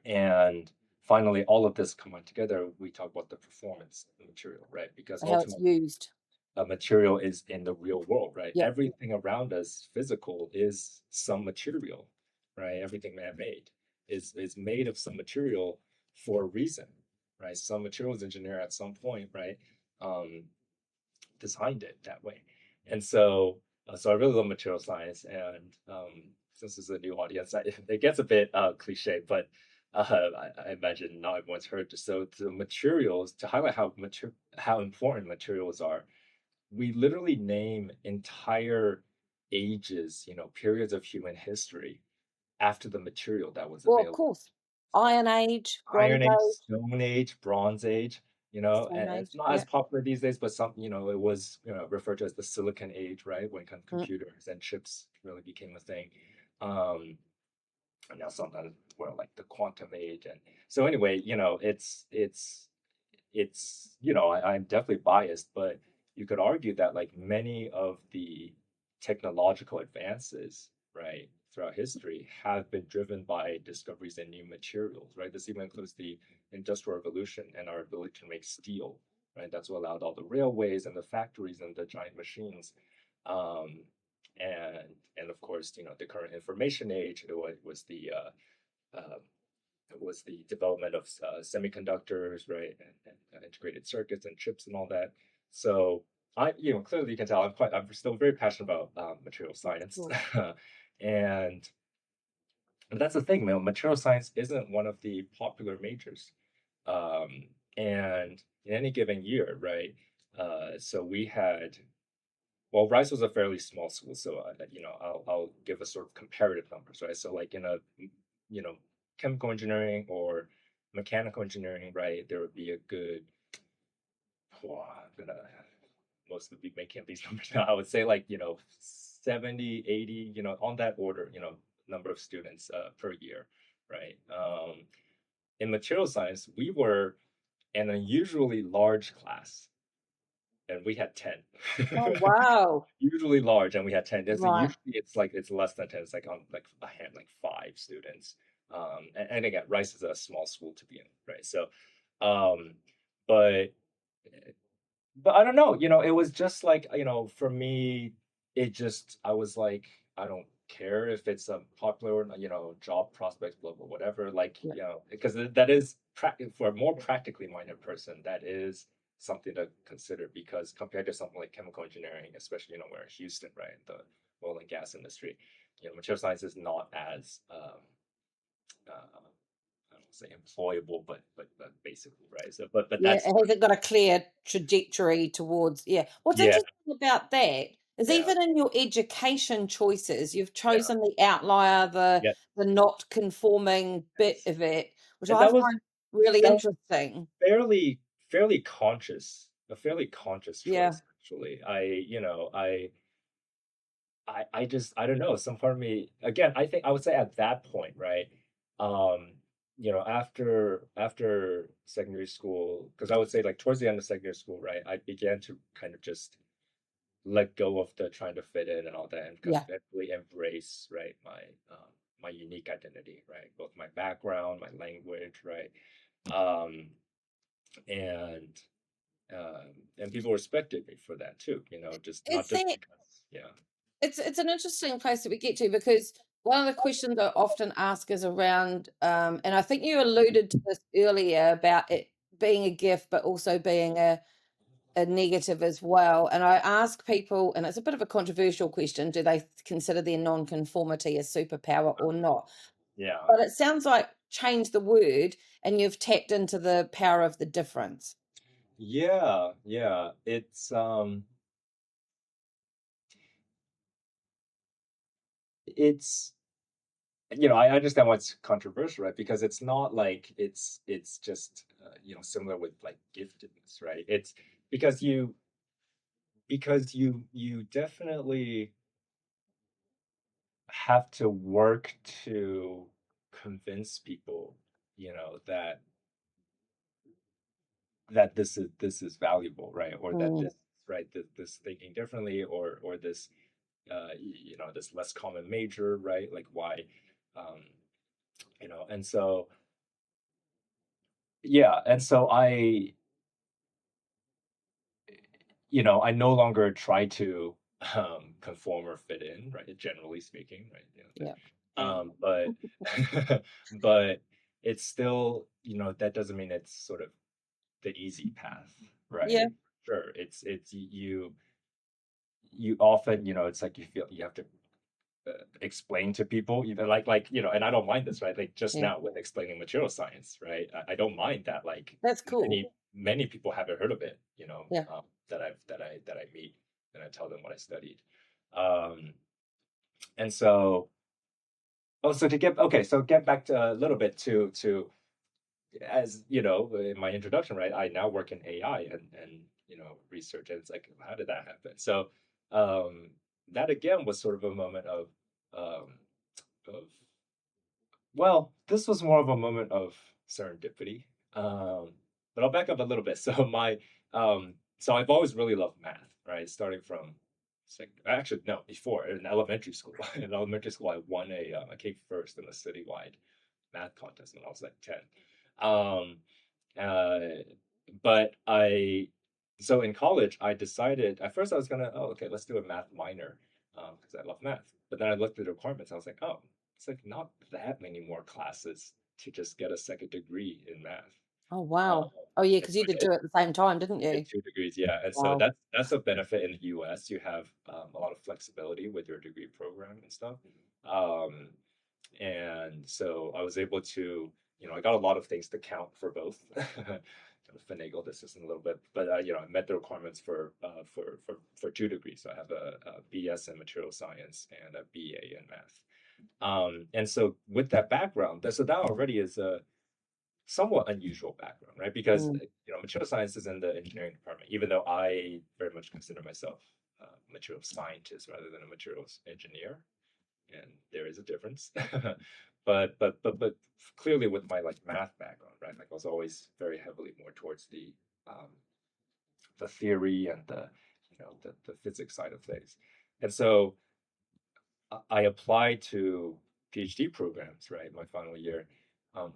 and finally, all of this combined together, we talk about the performance of the material, right? Because How it's ultimately, used. a material is in the real world, right? Yeah. Everything around us, physical, is some material, right? Everything man-made is made of some material for a reason, right? Some materials engineer at some point, right? Um, designed it that way. And so I really love material science. And since it's a new audience, it gets a bit cliche, but I imagine not everyone's heard this. So the materials, to highlight how important materials are, we literally name entire ages, periods of human history after the material that was Well, of available. course. Iron Age, Bronze Iron Age, Age, Stone Age, Bronze Age, Stone and it's Age. not as Yeah. popular these days, but it was, referred to as the Silicon Age, right? When kind of Mm. computers and chips really became a thing. Um, and now sometimes we're like the quantum age. And so anyway, I'm definitely biased, but you could argue that like many of the technological advances, right, throughout history have been driven by discoveries in new materials, right? This even includes the Industrial Revolution and our ability to make steel, right? That's what allowed all the railways and the factories and the giant machines. Um, and of course, the current information age, uh, it was the development of semiconductors, right, and integrated circuits and chips and all that. So clearly you can tell I'm still very passionate about material science, Cool. and that's the thing, man. Material science isn't one of the popular majors, and in any given year, right? So we had well, Rice was a fairly small school, so I'll give a sort of comparative numbers, right? So like in a you know chemical engineering or mechanical engineering, right? There would be a good. Oh, I'm gonna most of the be making up these numbers now. I would say like 70, 80, on that order, number of students per year, right? In material science, we were an unusually large class, and we had 10. Oh, wow. Usually large, and we had 10. Right. Usually it's less than 10. It's like on like a hand, like 5 students. And again, Rice is a small school to begin with, right? So, um, but I don't know, it was just like, for me, I was like, I don't care if it's a popular or not, job prospects, blah, blah, whatever. Like, Yeah. because that is for a more practically minded person, that is something to consider because compared to something like chemical engineering, especially, we're in Houston, right? The oil and gas industry, material science is not as, uh, I don't say employable, but basically, right? So, but Yeah, that's, it hasn't got a clear trajectory towards, yeah. What's yeah, interesting about that is yeah, even in your education choices, you've yeah, chosen the outlier, yeah. the not conforming bit Yes. of it, which And I find really that was interesting. fairly conscious, a fairly conscious Yeah, choice, actually. I just, I don't know, some part of me, again, I think I would say at that point, right? Um, after secondary school, because I would say like towards the end of secondary school, right, I began to kind of just let go of the trying to fit in and all that, and yeah. really embrace, right, my unique identity, right, both my background, my language, right, um, and and people respected me for that too, just not It's just that because, yeah, it's an interesting place that we get to because one of the questions I often ask is around, and I think you alluded to this earlier about it being a gift, but also being a negative as well. And I ask people, and it's a bit of a controversial question, do they consider their non-conformity a superpower or not? yeah, But it sounds like change the word and you've tapped into the power of the difference. yeah. It's I understand why it's controversial, right? Because it's not like it's just similar with like giftedness, right? It's because you definitely have to work to convince people, that this is valuable, right? Or that Mm, this, right, this thinking differently, or this this less common major, right? Like why, um, and so yeah, and so I no longer try to conform or fit in, right? Generally speaking, right? yeah, yeah, But but it's still, that doesn't mean it's sort of the easy path, yeah. right? Sure, it's you often, it's like you feel you have to explain to people, and I don't mind this, right? Like just Yeah. now with explaining material science, right? I don't mind that, like That's cool. many people haven't heard of it, Yeah. that I meet, and I tell them what I studied. Um, and so, so get back to a little bit to, as in my introduction, right? I now work in AI and research, and it's like, how did that happen? So, um, that again was sort of a moment um, of well, this was more of a moment of serendipity. Um, but I'll back up a little bit. So I've always really loved math, right? Starting from actually no, before in elementary school. In elementary school, I won I came first in a citywide math contest when I was like 10. Um, uh, but so in college, I decided at first I was gonna, oh, okay, let's do a math minor, because I love math. But then I looked at the requirements. I was like, oh, it's like not that many more classes to just get a second degree in math. Oh, Uh, wow. Oh, yeah, and because so you did two at the same time, didn't I did you? 2 degrees, yeah. And so Wow. that's a benefit in the US. You have a lot of flexibility with your degree program and stuff. Um, and so I was able to, I got a lot of things to count for both. Kind of finagle the system a little bit, but I met the requirements for 2 degrees. So I have a BS in material science and a BA in math. And so with that background, so that already is a somewhat unusual background, right? Because Mm. material science is in the engineering department, even though I very much consider myself a material scientist rather than a materials engineer, and there is a difference. But clearly with my like math background, right? Like I was always very heavily more towards the um, the theory and the physics side of things. And so I applied to PhD programs, right, my final year,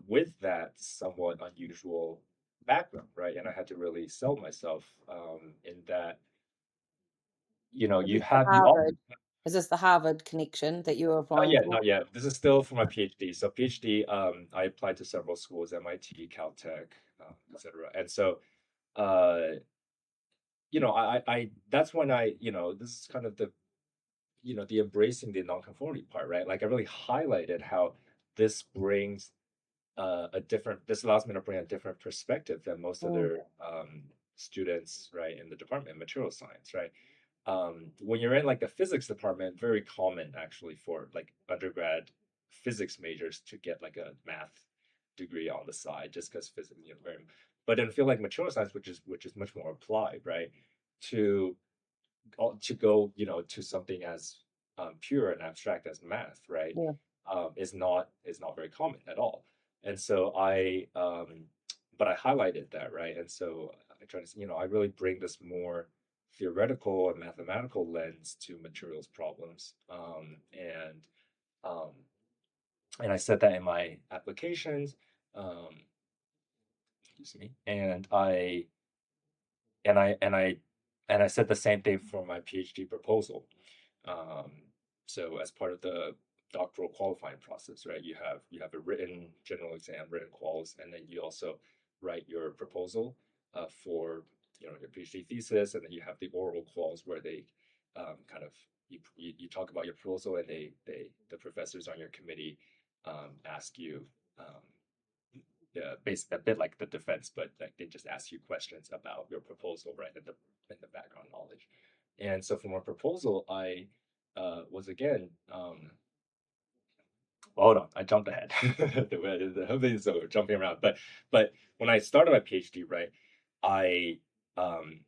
with that somewhat unusual background, right? And I had to really sell myself in that, Is you this the have you Harvard? often. Is this the Harvard connection that you were Not applying yet, for? not yet. This is still for my PhD. So PhD, I applied to several schools, MIT, Caltech, etc. And so, uh, I that's when this is kind of the embracing the nonconformity part, right? Like I really highlighted how this brings this allows me to bring a different perspective than most Mm, other students, right, in the department of material science, right? When you're in like the physics department, very common actually for like undergrad physics majors to get like a math degree on the side just because physics, very, but in a field like material science, which is much more applied, right, to to go, to something as pure and abstract as math, right, yeah. is not very common at all. And so but I highlighted that, right, and so I try to, I really bring this more theoretical and mathematical lens to materials problems, um, and I said that in my applications, um, excuse me, and I said the same thing for my PhD proposal. Um, so as part of the doctoral qualifying process, right, you have a written general exam, written quals, and then you also write your proposal for your PhD thesis, and then you have the oral quals where they kind of you talk about your proposal, and the professors on your committee ask you. A bit like the defense, but like they just ask you questions about your proposal, right, in the background knowledge. And so for my proposal, I was again, hold on, I jumped ahead. The whole thing is so jumping around, but when I started my PhD, right, I um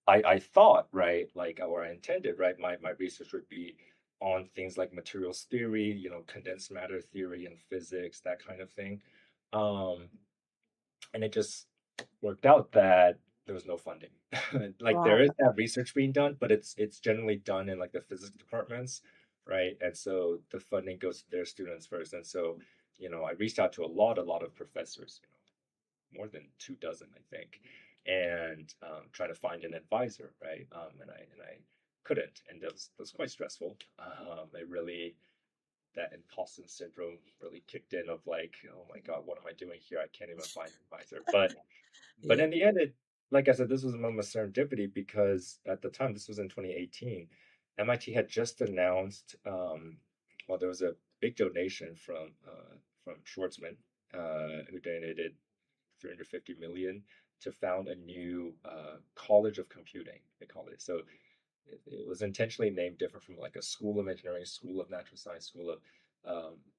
I thought, right, like, or I intended, right, my research would be on things like materials theory, condensed matter theory and physics, that kind of thing. Um, and it just worked out that there was no funding. Like Right. there is that research being done, but it's generally done in like the physics departments, right? And so the funding goes to their students first. And so, I reached out to a lot of professors, more than 2 dozen, I think, and try to find an advisor, right? And I couldn't, and that was quite stressful. It really that imposter syndrome really kicked in of like, oh my God, what am I doing here? I can't even find an advisor. But Yeah. in the end, like I said, this was a moment of serendipity because at the time, this was in 2018, MIT had just announced, well, there was a big donation from Schwartzman, who donated 350 million to found a new college of computing, they call it. So it was intentionally named different from like a school of engineering, school of natural science, school of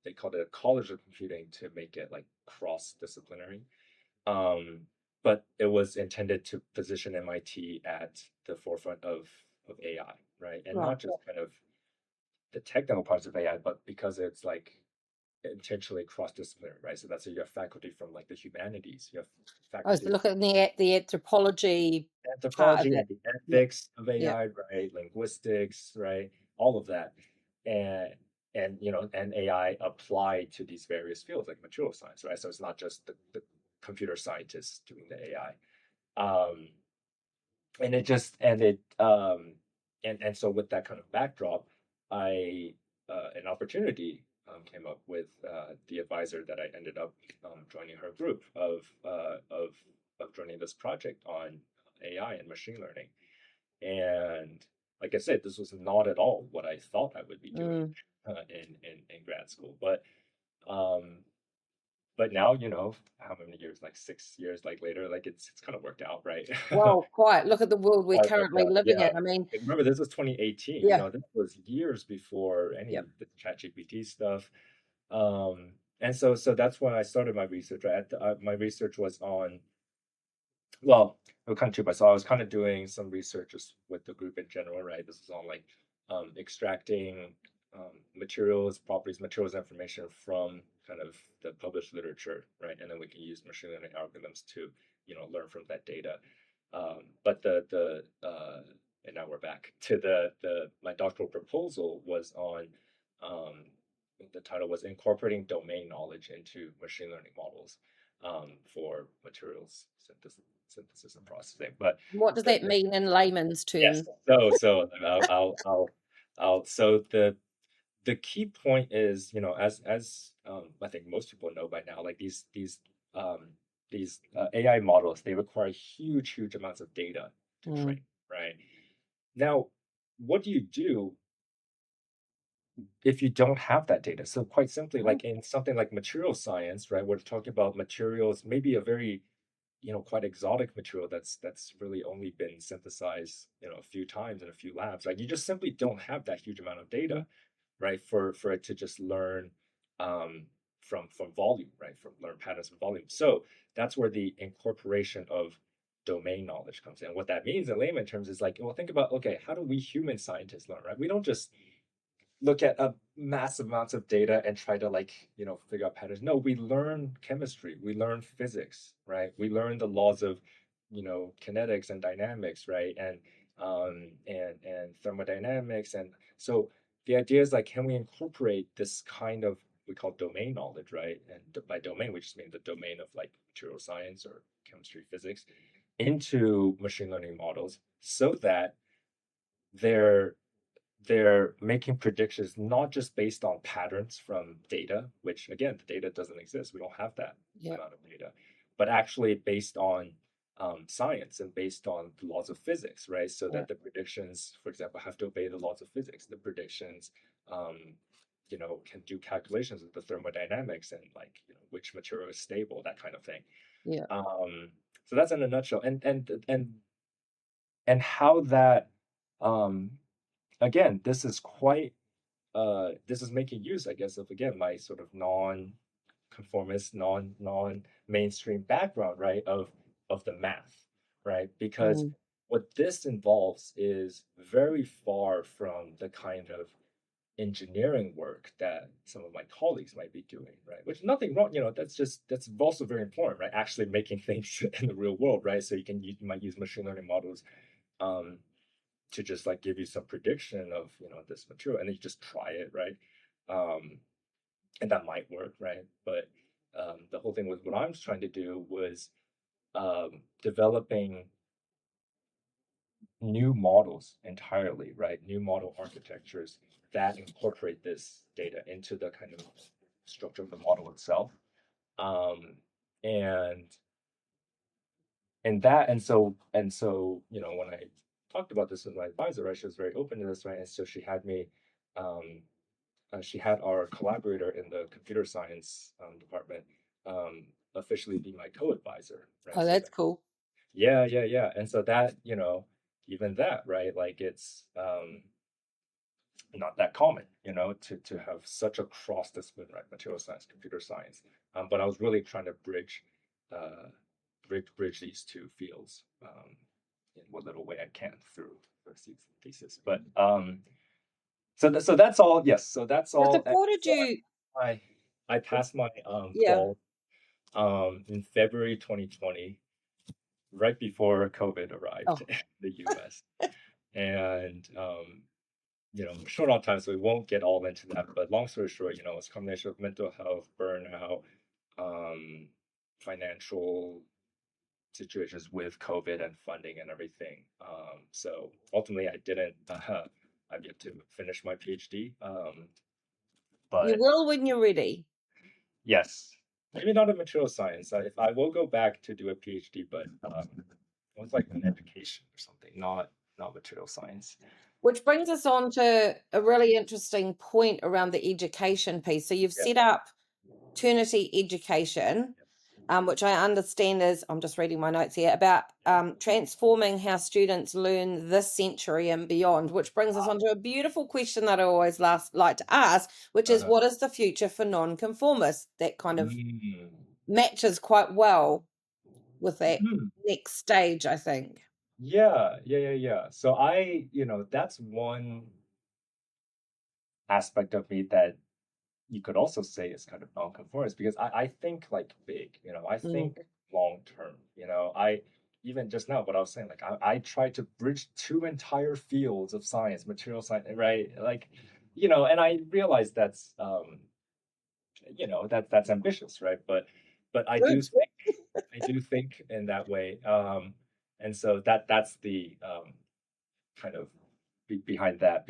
they called it a college of computing to make it like cross-disciplinary. Um, but it was intended to position MIT at the forefront of AI, right? And Right. not just kind of the technical parts of AI, but because it's like intentionally cross-disciplinary, right? So that's, you have faculty from like the humanities, you have Oh, so faculty look at the anthropology part of anthropology it. and the Yeah. ethics of Yeah. AI, right? Linguistics, right? All of that. And and AI applied to these various fields like material science, right? So it's not just the computer scientists doing the AI. Um, and it just and it and so with that kind of backdrop, I an opportunity came up with the advisor that I ended up joining her group of joining this project on AI and machine learning. And like I said, this was not at all what I thought I would be doing Mm. in grad school, um, but now, how many years, like 6 years, like later, like it's kind of worked out, right? Well, quite. Look at the world we're Quite worked currently out, living yeah. in. I mean, And remember, this was 2018. yeah. This was years before any Yep. of the ChatGPT stuff. And so that's when I started my research. Right? My research was on, well, it was kind of two parts. So I was kind of doing some research just with the group in general, right? This is on like extracting materials, properties, materials information from kind of the published literature, right? And then we can use machine learning algorithms to, learn from that data. But and now we're back to my doctoral proposal was on, um, the title was incorporating domain knowledge into machine learning models, for materials synthesis and processing. But What does that mean in layman's yes, terms? so so the key point is, as I think most people know by now, like um, AI models, they require huge amounts of data to Mm. train, right? Now, what do you do if you don't have that data? So quite simply, Mm. like in something like material science, right? We're talking about materials, maybe a very, quite exotic material that's really only been synthesized, a few times in a few labs. Like you just simply don't have that huge amount of data, right? For it to just learn, um, from volume, right? From learn patterns from volume. So that's where the incorporation of domain knowledge comes in. What that means in layman terms is like, well, think about, okay, how do we human scientists learn, right? We don't just look at a massive amounts of data and try to, like, figure out patterns. No, we learn chemistry, we learn physics, right? We learn the laws of, kinetics and dynamics, right? And thermodynamics. And so the idea is like, can we incorporate this kind of, we call domain knowledge, right? And by domain, we just mean the domain of like material science or chemistry, physics, into machine learning models so that they're they're making predictions not just based on patterns from data, which again, the data doesn't exist. We don't have that Yeah. amount of data, but actually based on, science and based on the laws of physics, right? So Yeah. that the predictions, for example, have to obey the laws of physics. The predictions, can do calculations of the thermodynamics and, like, which material is stable, that kind of thing. Yeah. So that's in a nutshell. And how that, um, again, this is making use, I guess, of, again, my sort of non-conformist, non-mainstream background, right? Of the math, right? Because Mm. what this involves is very far from the kind of engineering work that some of my colleagues might be doing, right? Which nothing wrong, that's also very important, right? Actually making things in the real world, right? So you might use machine learning models, um, to just like give you some prediction of, this material, and then you just try it, right? um and that might work, right? But, the whole thing with what I'm trying to do was, developing new models entirely, right? New model architectures that incorporate this data into the kind of structure of the model itself. um and and so when I talked about this with my advisor, right, she was very open to this, right? And so she had me, um she had our collaborator in the computer science, department, officially be my co-advisor, right? Oh, So that's that, cool. yeah. And so that, even that, right? Like it's, not that common, to have such a cross discipline, right? Material science, computer science. But I was really trying to uh, bridge these two fields, in what little way I can through the thesis. But, so that's all. Yes, so that's So all. And supported so you. I I passed my, Yeah. qual, in February 2020, right before COVID arrived Oh, in the US. And, short on time, so we won't get all into that. But long story short, it's a combination of mental health, burnout, um, financial situations with COVID and funding and everything. So ultimately, I didn't. I've yet to finish my PhD. you But will when you're ready. yes, maybe not in material science. If I will go back to do a PhD, but, it was like in education or something, not material science. Which brings us on to a really interesting point around the education piece. So you've Yeah. set up Ternity Education, which I understand is, I'm just reading my notes here, about transforming how students learn this century and beyond, which brings us on to a beautiful question that I always like to ask, which is, Uh-huh. what is the future for nonconformists? That kind of Mm. matches quite well with that Mhm. next stage, I think. Yeah. So that's one aspect of me that you could also say is kind of nonconformist, because I think like big, I Mm. think long term, I even just now, what I was saying, like I try to bridge two entire fields of science, material science, right? Like, and I realize that's that's ambitious, right? But Good. I do think in that way. And so that's the kind of behind that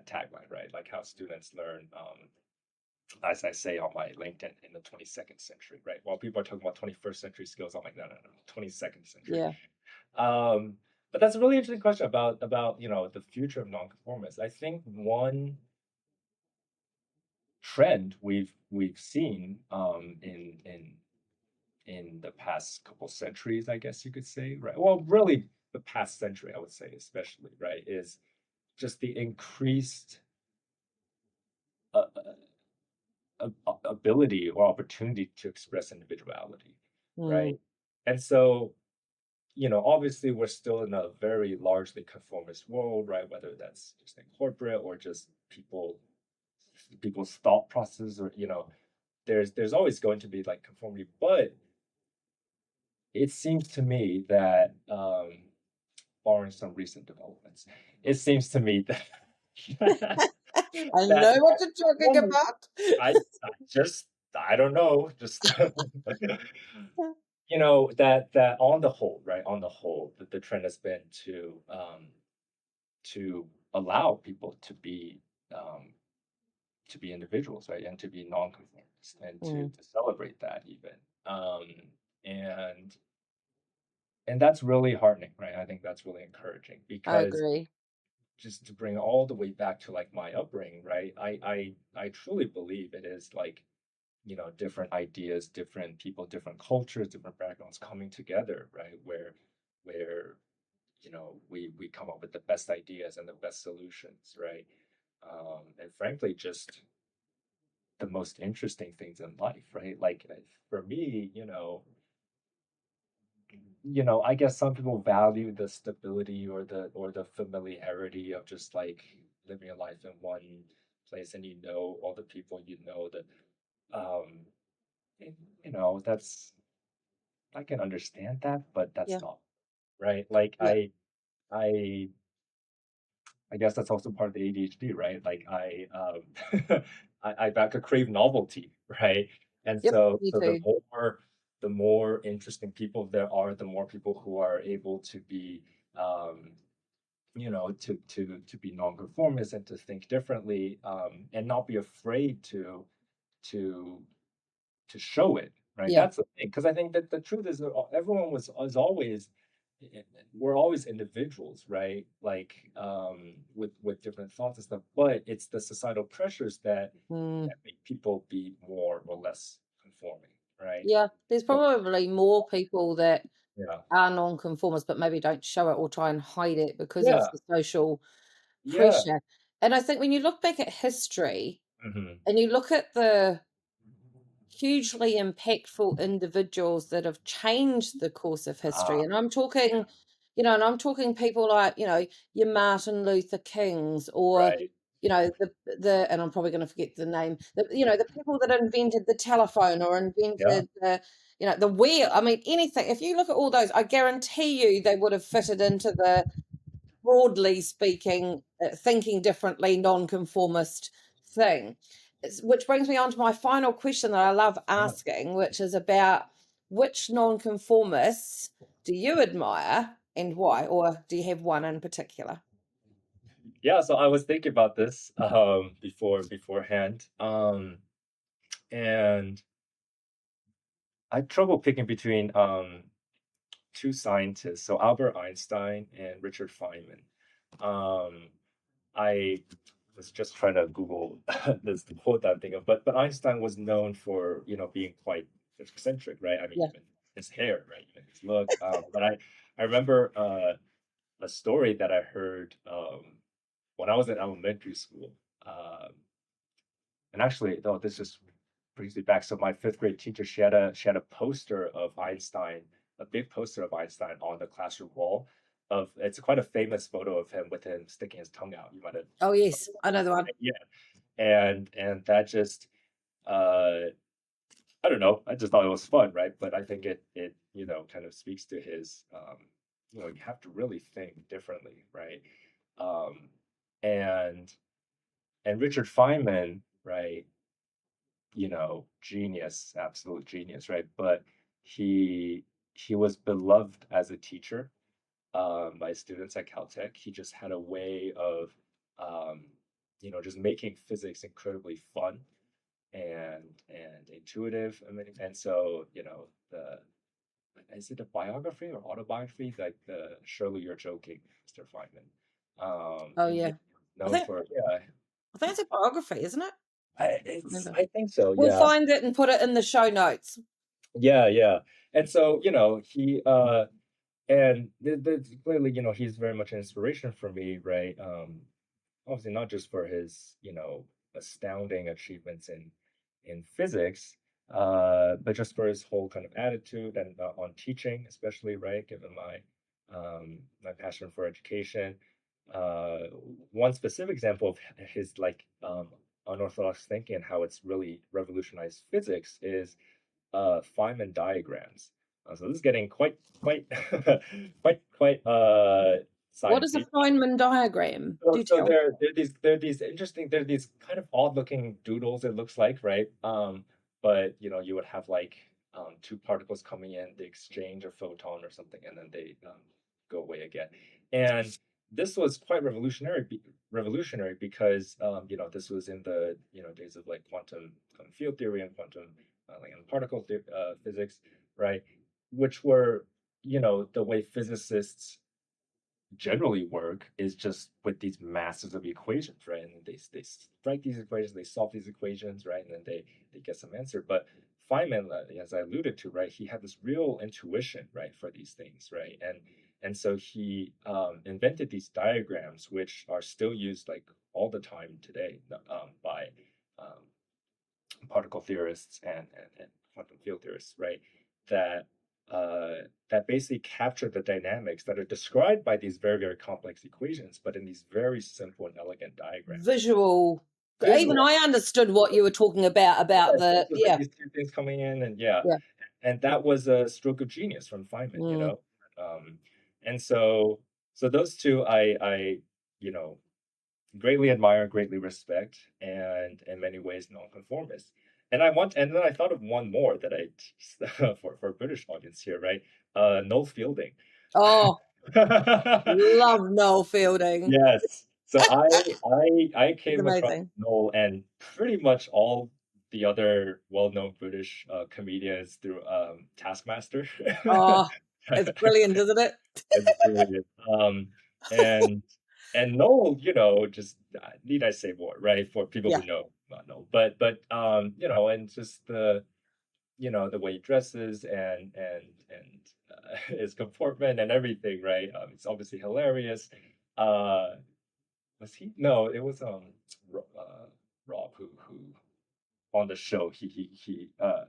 tagline, right? Like how students learn, as I say on my LinkedIn, in the 22nd century, right? While people are talking about 21st century skills, I'm like, no, 22nd century. Yeah. Um, but that's a really interesting question about the future of nonconformists. I think one trend we've seen in the past couple centuries, I guess you could say, right? Well, really the past century, I would say, especially, right, is just the increased uh, ability or opportunity to express individuality, Mm, right? And so, obviously we're still in a very largely conformist world, right? Whether that's just in corporate or just people's thought process, or there's always going to be like conformity, but it seems to me that barring some recent developments, it seems to me that I that know what you're talking woman, about. I just I don't know, just that on the whole, right? On the whole, the trend has been to allow people um, to be individuals, right, and to be nonconformist, and to Mm, to celebrate that even, um, and and that's really heartening, right? I think that's really encouraging I because agree. just to bring all the way back to like my upbringing, right? I truly believe it is like different ideas, different people, different cultures, different backgrounds coming together, right? Where we come up with the best ideas and the best solutions, right? And frankly, just the most interesting things in life, right? Like for me, I guess some people value the stability or the familiarity of just like living a life in one place, and all the people that um and, that's I can understand that, but that's Yeah. not right. Like Yeah. I I guess that's also part of the ADHD, right? Like I back to crave novelty, right? And Yep. Me so too. the more interesting people there are, the more people who are able to be um, to be nonconformist and to think differently, and not be afraid to show it, right? Yeah. That's the thing, because I think that the truth is that everyone is always we're always individuals, right? Like with different thoughts and stuff, but it's the societal pressures Mm, that make people be more or less conforming, right? yeah. There's So probably more people that yeah, are non-conformists, but maybe don't show it or try and hide it because of yeah, the social yeah, pressure. And I think when you look back at history hmm, and you look at the hugely impactful individuals that have changed the course of history. ah, And I'm yeah, talking, and I'm talking people like, your Martin Luther Kings or, right, and I'm probably going to forget the name, the people that invented the telephone or yeah, invented the wheel. I mean, anything. If you look at all those, I guarantee you they would have fitted into the broadly speaking, thinking differently, nonconformist thing. Which brings me on to my final question that I love yeah. asking, which is about which nonconformists do you admire and why? Or do you have one in particular? Yeah, so I was thinking about this beforehand, and I had trouble picking between two scientists, so Albert Einstein and Richard Feynman. Um, I was just trying to Google this quote that I'm thinking of, but Einstein was known for being quite eccentric, right? I mean, Yeah. even his hair, right? Even his look. But I remember a story that I heard when I was in elementary school. Um, and actually, though, this just brings me back. So my fifth grade teacher, she had a poster of Einstein, a big poster of Einstein on the classroom wall. It's quite a famous photo of him with him sticking his tongue out. You might have Oh, seen yes. it, I know the one. right? Yeah, and that just uh, I don't know. I just thought it was fun, right? But I think it kind of speaks to his you have to really think differently, right? Um, and Richard Feynman, right? Genius, absolute genius, right? But he he was beloved as a teacher by students at Caltech. He just had a way of um, just making physics incredibly fun and intuitive. I mean, and so the is it a biography or autobiography? Like the Surely You're Joking, Mr. Feynman. Oh And yeah. I known think for I think it's a biography, isn't it? Remember. I think so, We'll yeah. find it and put it in the show notes. Yeah, yeah. And so, he and clearly, he's very much an inspiration for me, right? Obviously not just for his, astounding achievements in physics, but just for his whole kind of attitude and on teaching, especially, right? Given my passion for education. Uh, One specific example of his like unorthodox thinking and how it's really revolutionized physics is Feynman diagrams. So this is getting quite quite What is a sciencey. Feynman diagram? So Do so tell. there are these interesting there are these kind of odd looking doodles, it looks like, right? But you would have like two particles coming in, they exchange a photon or something, and then they go away again. And this was quite revolutionary because this was in the days of like quantum field theory and quantum like and particle physics, right? Which were the way physicists generally work is just with these masses of equations, right? And they strike these equations, they solve these equations, right? And then they get some answer. But Feynman, as I alluded to, right, he had this real intuition, right, for these things, right? And so he invented these diagrams, which are still used like all the time today by um, particle theorists and quantum field theorists, right? That that basically capture the dynamics that are described by these very complex equations, but in these very simple and elegant diagrams. Visual. Even Visual. I understood what you were talking about Yes, the it's just like these two things coming in, and yeah, yeah. and that was a stroke of genius from Feynman, Mm. um, and so those two I you know greatly admire, greatly respect, and in many ways nonconformist. And then I thought of one more that for a British audience here, right? Noel Fielding. Oh, love Noel Fielding. Yes. So I He's came across amazing. Noel and pretty much all the other well-known British comedians through Taskmaster. Oh, it's brilliant, isn't it? It's brilliant. And Noel, just need I say more, right? For people Yeah. who know, not know, but and just the way he dresses and his comportment and everything, right? It's obviously hilarious. Uh, was he? No, it was Rob who on the show uh,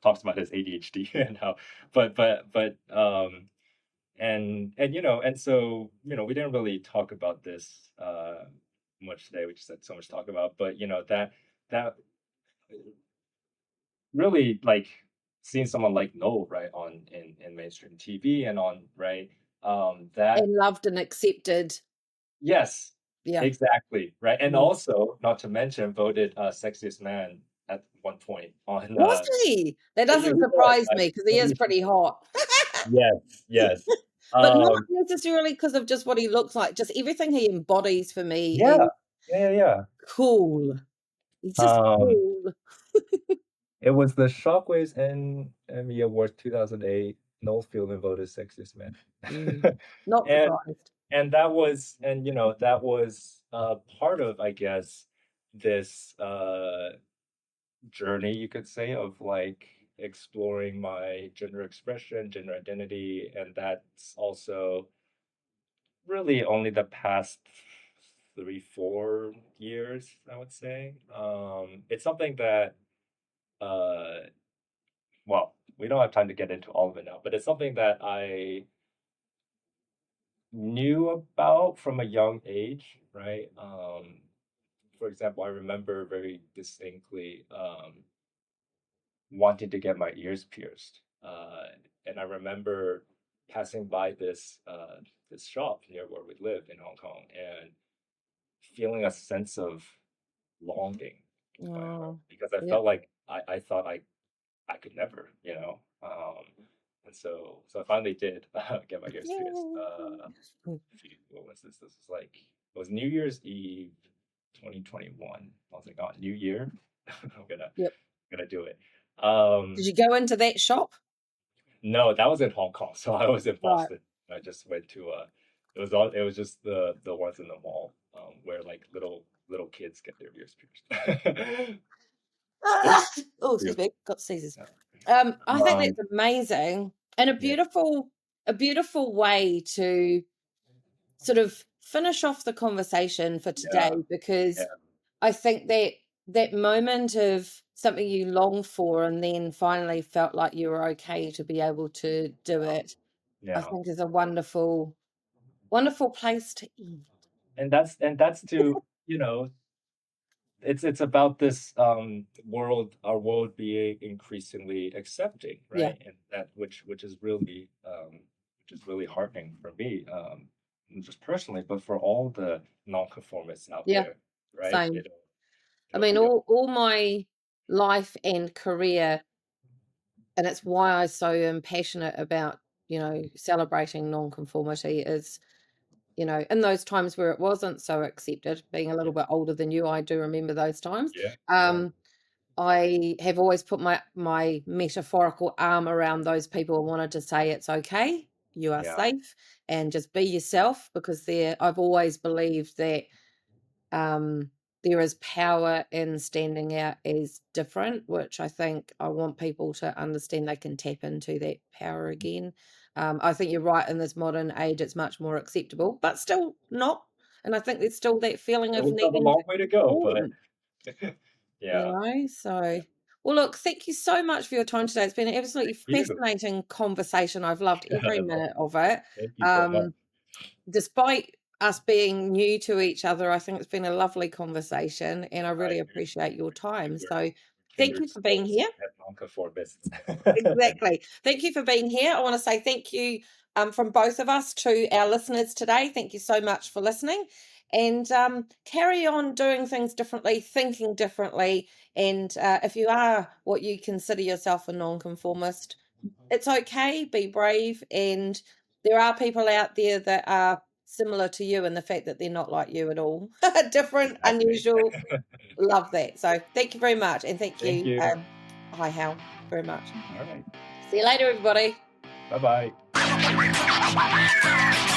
talks about his ADHD and how, but and so we didn't really talk about this much today. We just had so much to talk about, but that really like seeing someone like Noel right on in mainstream TV and on right that And loved and accepted. yes, Yeah. exactly, right, and Mm. also not to mention voted sexiest man at one point on Was he? That he doesn't was surprise me because he is BBC. pretty hot. Yes, yes. But not Um, necessarily because of just what he looks like, just everything he embodies for me yeah, is yeah. cool. He's just Um, cool. it was the Shockwaves and Emmy Awards 2008. Noel Fielding voted sexiest man, Mm. Not and surprised. that was part of, I guess, this journey, you could say, of like exploring my gender expression, gender identity, and that's also really only the past 3 4 years, I would say. It's something that uh well, we don't have time to get into all of it now, but it's something that I knew about from a young age, right? For example, I remember very distinctly wanting to get my ears pierced. And I remember passing by this shop near where we live in Hong Kong and feeling a sense of longing in my heart, Oh, because I yeah. felt like I thought I could never, and so I finally did get my ears pierced. What was this? This was like, it was New Year's Eve, 2021. I was like, oh, New Year, I'm Yep. gonna do it. Did you go into that shop? No, that was in Hong Kong, so I was in Right. Boston. I just went to it was just the ones in the mall, where like little kids get their ears pierced. Oh, excuse me, got Caesars. Yeah. I think that's amazing and a Yeah, beautiful way to sort of finish off the conversation for today, yeah, because yeah, I think that moment of something you longed for and then finally felt like you were okay to be able to do it, I yeah. think is a wonderful place to end. And that's to, you know, it's about this our world being increasingly accepting, Yeah, right? And that which is really heartening for me, just personally, but for all the nonconformists out yeah, there, right? same. I We mean, don't. all my life and career, and it's why I so am passionate about, celebrating nonconformity is, in those times where it wasn't so accepted, being a Yeah, little bit older than you, I do remember those times. yeah, yeah, Um, I have always put my metaphorical arm around those people and wanted to say it's okay, you are yeah. safe, and just be yourself, because I've always believed that um, there is power in standing out as different, which I think I want people to understand they can tap into that power again. I think you're right, in this modern age, it's much more acceptable, but still not. And I think there's still that feeling And of we still have a needing long to way to go, but conform, yeah, so. yeah. Well, look, thank you so much for your time today. It's been an absolutely Thank you. fascinating conversation. I've loved every I love minute it. of it. Thank you so much. Um, Despite us being new to each other, I think it's been a lovely conversation, and I I really agree. appreciate your time. We're So thank you kindred for being spirits here. as nonconformists. Thank Exactly. Thank you for being here. I want to say thank you from both of us to our listeners today. Thank you so much for listening, and carry on doing things differently, thinking differently. And if you are what you consider yourself a nonconformist, it's okay, be brave, and there are people out there that are similar to you in the fact that they're not like you at all. Different, Exactly. unusual. Love that. So thank you very much, and thank Thank you, you. Haihao, very much. All right. See you later, everybody. Bye bye.